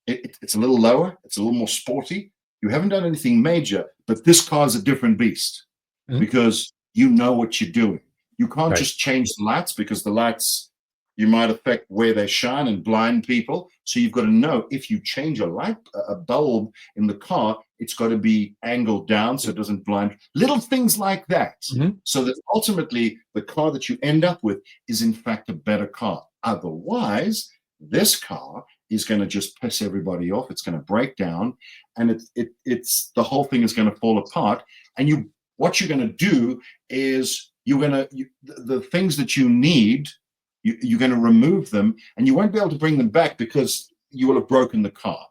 It's a little lower. It's a little more sporty. You haven't done anything major, but this car is a different beast because you know what you're doing. You can't just change the lights because the lights, you might affect where they shine and blind people. So you've got to know if you change a bulb in the car, it's got to be angled down so it doesn't blind. Little things like that. So that ultimately the car that you end up with is in fact a better car. Otherwise, this car is going to just piss everybody off. It's going to break down, and it's the whole thing is going to fall apart. And what you're going to do is the things that you need, you're going to remove them, and you won't be able to bring them back because you will have broken the car.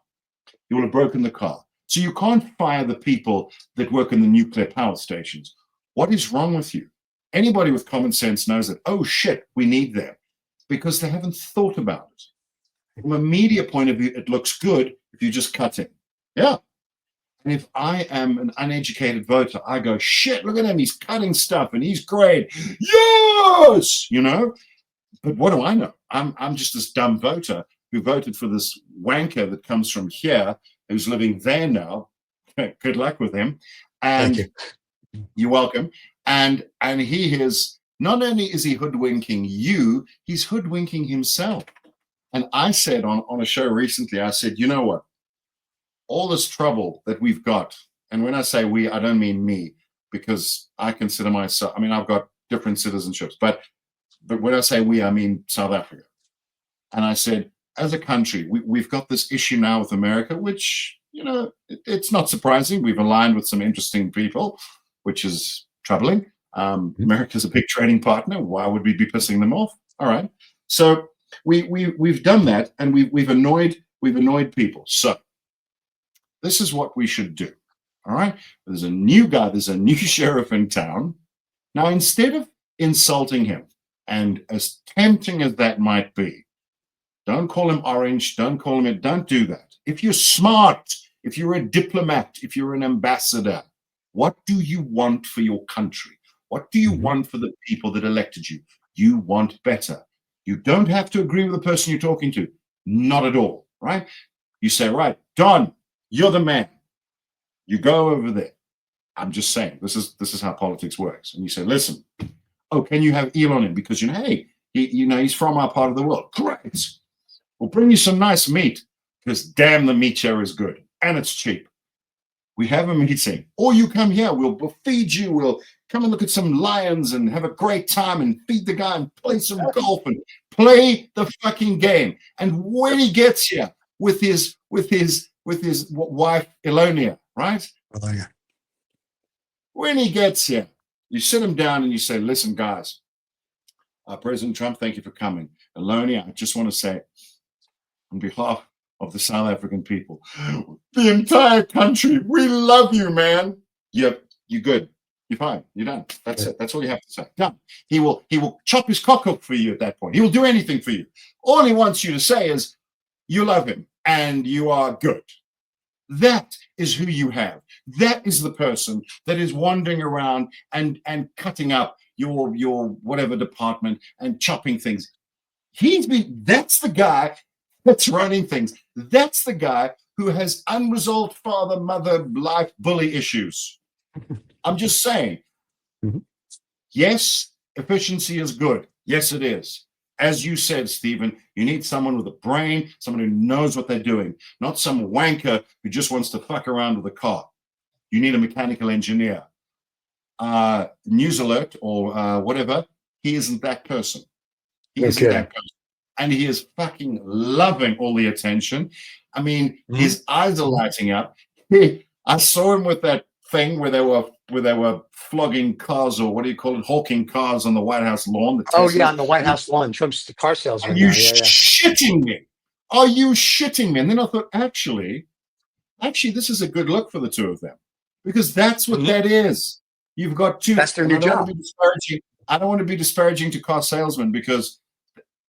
You will have broken the car. So you can't fire the people that work in the nuclear power stations. What is wrong with you? Anybody with common sense knows that, oh shit, we need them, because they haven't thought about it. From a media point of view, it looks good if you just cut him. Yeah. And if I am an uneducated voter, I go, shit, look at him. He's cutting stuff and he's great. Yes! You know? But what do I know? I'm just this dumb voter who voted for this wanker that comes from here, who's living there now. Good luck with him. And Thank you. You're welcome. And he is, not only is he hoodwinking you, he's hoodwinking himself. And I said on a show recently, I said, you know what? All this trouble that we've got, and when I say we, I don't mean me, because I consider myself, I mean, I've got different citizenships, but when I say we, I mean South Africa. And I said, as a country, we've got this issue now with America, which, you know, it's not surprising. We've aligned with some interesting people, which is troubling. America's a big trading partner. Why would we be pissing them off? All right. So we've done that, and we've annoyed people. So this is what we should do. All right. There's a new guy. There's a new sheriff in town. Now, instead of insulting him, and as tempting as that might be, don't call him orange. Don't call him it. Don't do that. If you're smart, if you're a diplomat, if you're an ambassador, what do you want for your country? What do you want for the people that elected you? You want better. You don't have to agree with the person you're talking to. Not at all, right? You say, right, Don, you're the man. You go over there. I'm just saying, this is how politics works. And you say, listen, oh, can you have Elon in? Because, hey, he's from our part of the world. Great. We'll bring you some nice meat because damn, the meat here is good and it's cheap. We have a meeting. Or you come here, we'll feed you. We'll come and look at some lions and have a great time and feed the guy and play some golf and play the fucking game. And when he gets here with his wife, Elonia, right? Oh, yeah. When he gets here, you sit him down and you say, listen, guys, President Trump, thank you for coming. Elonia, I just want to say, on behalf of the South African people, the entire country, we love you, man. You're good. You're fine. You're done. That's it. That's all you have to say. Done. He will chop his cock up for you at that point. He will do anything for you. All he wants you to say is, you love him and you are good. That is who you have. That is the person that is wandering around and cutting up your whatever department and chopping things. That's the guy that's running things. That's the guy who has unresolved father, mother, life, bully issues. I'm just saying, yes, efficiency is good. Yes, it is. As you said, Stephen, you need someone with a brain, someone who knows what they're doing, not some wanker who just wants to fuck around with a car. You need a mechanical engineer. News alert or whatever, he isn't that person. He isn't that person. And he is fucking loving all the attention. I mean, his eyes are lighting up. I saw him with that thing where they were flogging cars, or what do you call it, hawking cars on the White House lawn. Oh yeah, on the White House lawn. Trump's the car salesman. Are you shitting me? Are you shitting me? And then I thought, actually, this is a good look for the two of them, because that's what that is. You've got two. That's their new job. I don't want to be disparaging to car salesmen, because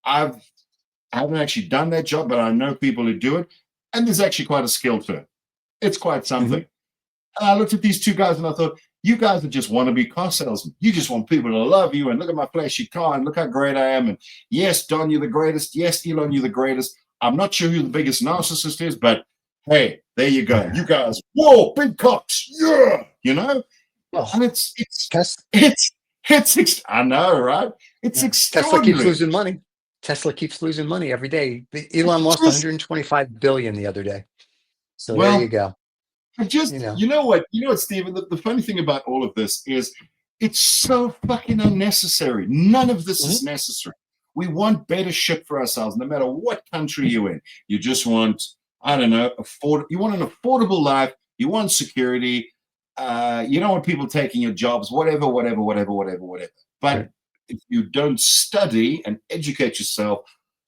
I haven't actually done that job, but I know people who do it, and there's actually quite a skill to it. It's quite something. And I looked at these two guys and I thought, you guys are just wannabe car salesmen. You just want people to love you and look at my flashy car and look how great I am. And yes, Don, you're the greatest. Yes, Elon, you're the greatest. I'm not sure who the biggest narcissist is, but hey, there you go. You guys, whoa, big cocks. Yeah. Well, and it's I know, right? It's extraordinary. Tesla keeps losing money. Tesla keeps losing money every day. Elon lost 125 billion the other day. So there you go. You know what, Stephen, the funny thing about all of this is it's so fucking unnecessary. None of this is necessary. We want better shit for ourselves, no matter what country you're in. You just want, I don't know, you want an affordable life. You want security. You don't want people taking your jobs, whatever. But if you don't study and educate yourself,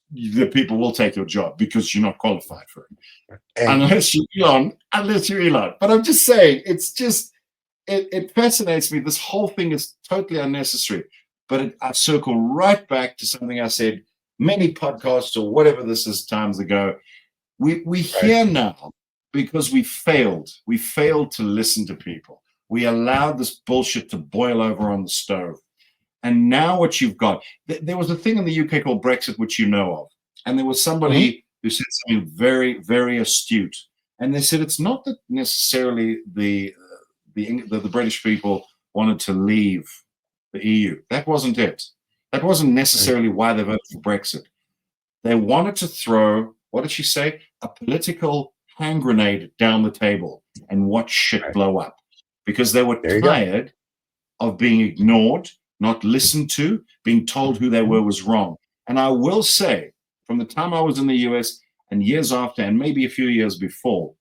the people will take your job because you're not qualified for it. Unless you're Elon. But I'm just saying, it fascinates me. This whole thing is totally unnecessary. But I circle right back to something I said many podcasts or whatever this is times ago. We hear now because we failed. We failed to listen to people. We allowed this bullshit to boil over on the stove. And now what you've got, there was a thing in the UK called Brexit, which you know of. And there was somebody who said something very, very astute. And they said it's not that necessarily the British people wanted to leave the EU. That wasn't it. That wasn't necessarily why they voted for Brexit. They wanted to throw, what did she say? A political hand grenade down the table and watch shit blow up. Because they were tired of being ignored, not listened to, being told who they were was wrong. And I will say, from the time I was in the US and years after, and maybe a few years before,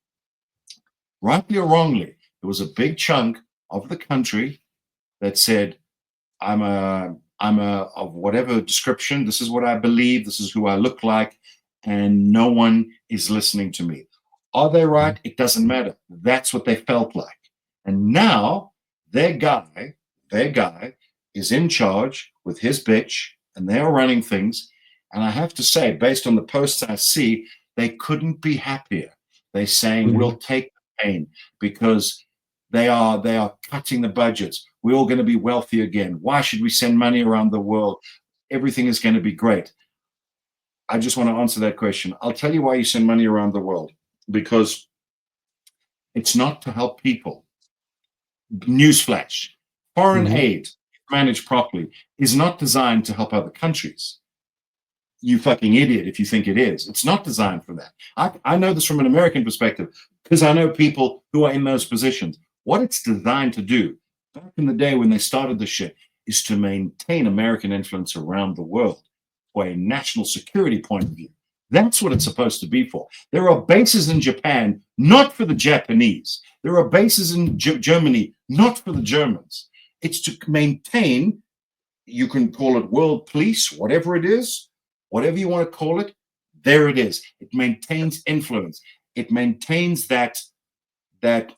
rightly or wrongly, there was a big chunk of the country that said, I'm of whatever description, this is what I believe, this is who I look like, and no one is listening to me. Are they right? It doesn't matter. That's what they felt like. And now their guy is in charge with his bitch, and they're running things. And I have to say, based on the posts I see, they couldn't be happier. They're saying, we'll take the pain because they are cutting the budgets. We're all going to be wealthy again. Why should we send money around the world? Everything is going to be great. I just want to answer that question. I'll tell you why you send money around the world, because it's not to help people. Newsflash, foreign aid, managed properly, is not designed to help other countries. You fucking idiot if you think it is. It's not designed for that. I know this from an American perspective because I know people who are in those positions. What it's designed to do, back in the day when they started the shit, is to maintain American influence around the world for a national security point of view. That's what it's supposed to be for. There are bases in Japan, not for the Japanese. There are bases in Germany, not for the Germans. It's to maintain, you can call it world police, whatever it is, whatever you want to call it, there it is. It maintains influence. It maintains that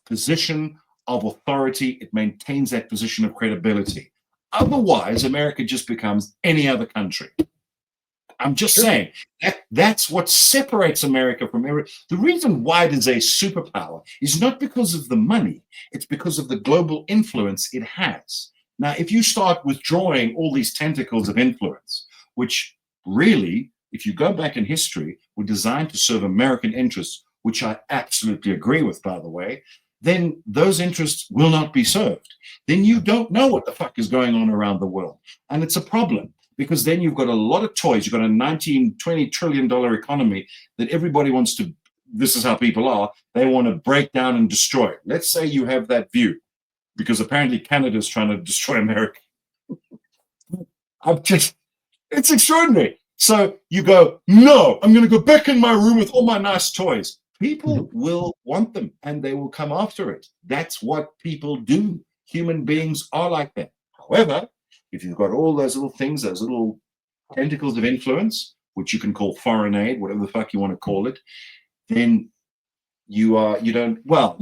position of authority. It maintains that position of credibility. Otherwise, America just becomes any other country. I'm just saying that's what separates America from every. The reason why it is a superpower is not because of the money. It's because of the global influence it has. Now, if you start withdrawing all these tentacles of influence, which really, if you go back in history, were designed to serve American interests, which I absolutely agree with, by the way, then those interests will not be served. Then you don't know what the fuck is going on around the world. And it's a problem. Because then you've got a lot of toys. You've got a $19-20 trillion economy that everybody wants to, this is how people are, they want to break down and destroy. Let's say you have that view, because apparently Canada is trying to destroy America. It's extraordinary. So you go, no, I'm going to go back in my room with all my nice toys. People will want them and they will come after it. That's what people do. Human beings are like that. However, if you've got all those little things, those little tentacles of influence, which you can call foreign aid, whatever the fuck you want to call it, then you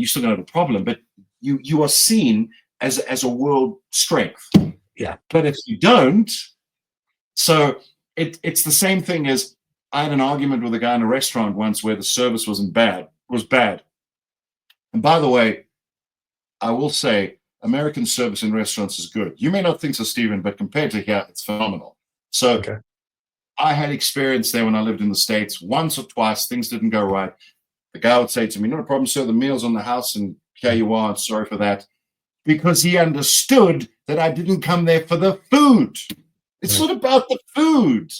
still don't have a problem, but you are seen as a world strength. Yeah. But if you don't, so it's the same thing as I had an argument with a guy in a restaurant once where the service was bad. And by the way, I will say, American service in restaurants is good. You may not think so, Steven, but compared to here, it's phenomenal. So I had experience there when I lived in the States. Once or twice, things didn't go right. The guy would say to me, "No problem, sir, the meal's on the house, and here you are, and sorry for that." Because he understood that I didn't come there for the food. It's not about the food.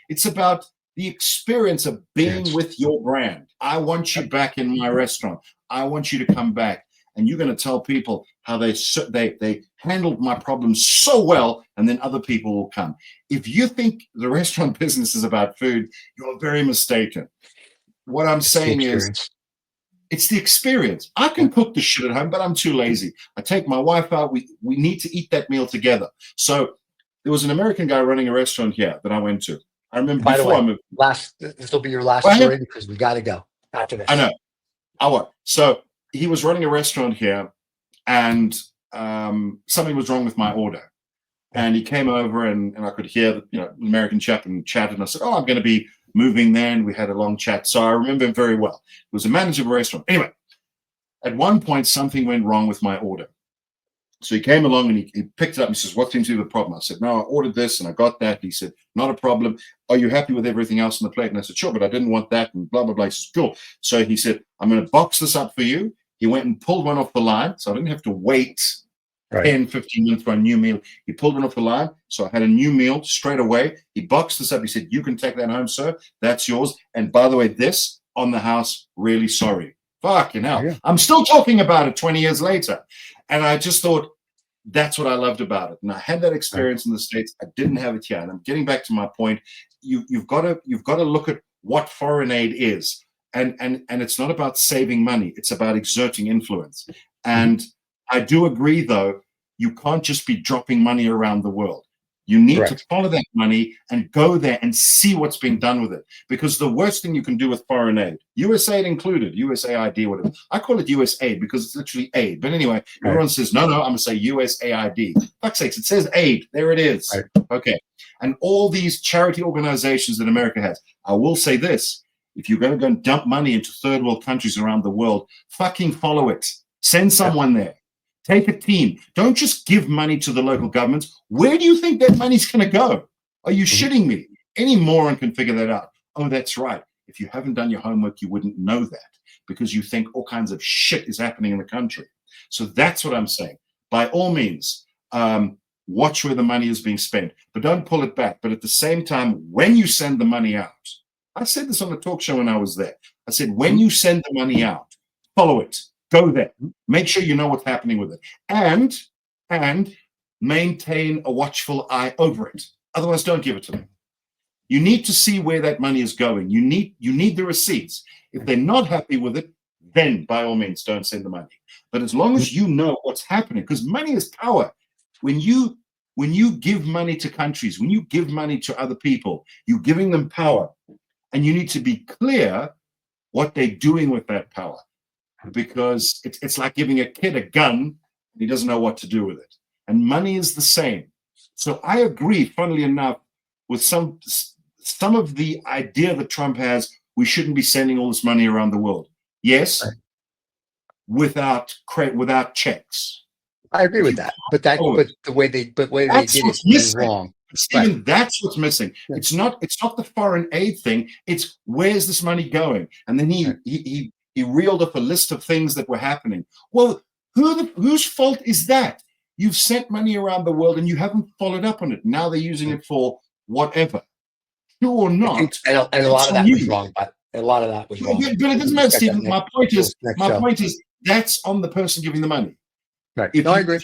It's about the experience of being with your brand. I want you back in my restaurant. I want you to come back. And you're going to tell people how they handled my problems so well, and then other people will come. If you think the restaurant business is about food, you're very mistaken. What I'm saying is, it's the experience. I can cook the shit at home, but I'm too lazy. I take my wife out. We need to eat that meal together. So there was an American guy running a restaurant here that I went to. I remember before I moved. This will be your last story because we got to go after this. I know. I won't. So he was running a restaurant here, and something was wrong with my order. And he came over, and I could hear the American chap and chatted. And I said, "Oh, I'm going to be moving there." And we had a long chat. So I remember him very well. He was a manager of a restaurant. Anyway, at one point, something went wrong with my order. So he came along and he picked it up and he says, "What seems to be the problem?" I said, "No, I ordered this and I got that." He said, "Not a problem. Are you happy with everything else on the plate?" And I said, "Sure, but I didn't want that," and blah, blah, blah. He says, "Cool." So he said, "I'm going to box this up for you." He went and pulled one off the line. So I didn't have to wait 10, 15 minutes for a new meal. He pulled one off the line. So I had a new meal straight away. He boxed this up. He said, "You can take that home, sir. That's yours. And by the way, this on the house, really sorry." Fucking hell. Yeah. I'm still talking about it 20 years later. And I just thought, that's what I loved about it. And I had that experience in the States. I didn't have it here. And I'm getting back to my point. You've got to look at what foreign aid is. And it's not about saving money. It's about exerting influence. And I do agree, though, you can't just be dropping money around the world. You need to follow that money and go there and see what's being done with it. Because the worst thing you can do with foreign aid, USAID included, USAID, whatever. I call it USAID because it's literally aid. But anyway, everyone says, no, I'm going to say USAID. Fuck's sakes, it says aid. There it is. Okay. And all these charity organizations that America has, I will say this. if you're going to go and dump money into third world countries around the world, fucking follow it. Send someone there. Take a team. Don't just give money to the local governments. Where do you think that money's going to go? Are you shitting me? Any moron can figure that out. Oh, that's right. If you haven't done your homework, you wouldn't know that because you think all kinds of shit is happening in the country. So that's what I'm saying. By all means, watch where the money is being spent, but don't pull it back. But at the same time, when you send the money out, I said this on the talk show when I was there. I said, when you send the money out, follow it. Go there. Make sure you know what's happening with it. And maintain a watchful eye over it. Otherwise, don't give it to them. You need to see where that money is going. You need the receipts. If they're not happy with it, then by all means, don't send the money. But as long as you know what's happening, because money is power. When you give money to countries, when you give money to other people, you're giving them power. And you need to be clear what they're doing with that power. Because it's like giving a kid a gun, and he doesn't know what to do with it. And money is the same. So I agree, funnily enough, with some of the idea that Trump has, we shouldn't be sending all this money around the world. Yes, right. without checks. I agree with that, but the way they did it is wrong. Steven, right. That's what's missing. Yeah. It's not the foreign aid thing. It's where's this money going? And then he reeled up a list of things that were happening. Well, whose fault is that? You've sent money around the world and you haven't followed up on it. Now they're using it for whatever. True or not. And a lot of that was wrong, but a lot of that was wrong. But it doesn't matter, Steven. My point is that's on the person giving the money. Right. I agree.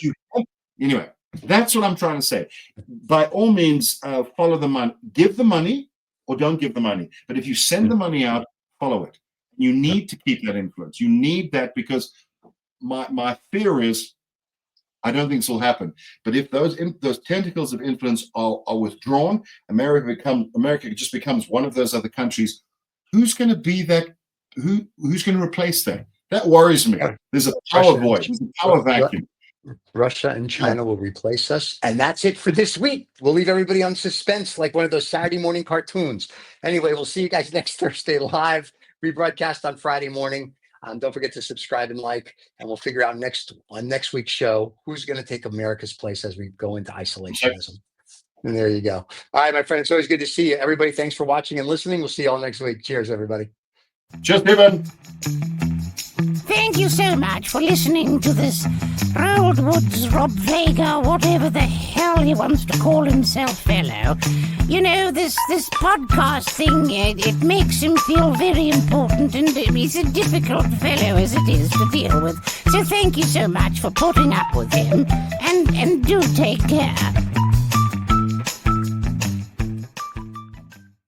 Anyway, that's what I'm trying to say. By all means, follow the money. Give the money or don't give the money. But if you send the money out, follow it. You need to keep that influence. You need that because my fear is, I don't think this will happen. But if those tentacles of influence are withdrawn, America just becomes one of those other countries. Who's going to be that? Who's going to replace that? That worries me. There's a power void. There's a power vacuum. Russia and China will replace us. And that's it for this week. We'll leave everybody on suspense like one of those Saturday morning cartoons. Anyway, we'll see you guys next Thursday live. Rebroadcast on Friday morning. Don't forget to subscribe and like, and we'll figure out on next week's show who's going to take America's place as we go into isolationism. And there you go. All right, my friend, it's always good to see you. Everybody, thanks for watching and listening. We'll see you all next week. Cheers, everybody. Cheers, Steven. Thank you so much for listening to this Old Woods Rob Vega, whatever the hell he wants to call himself, fellow. You know, this podcast thing, it makes him feel very important, and he's a difficult fellow as it is to deal with. So thank you so much for putting up with him, and do take care.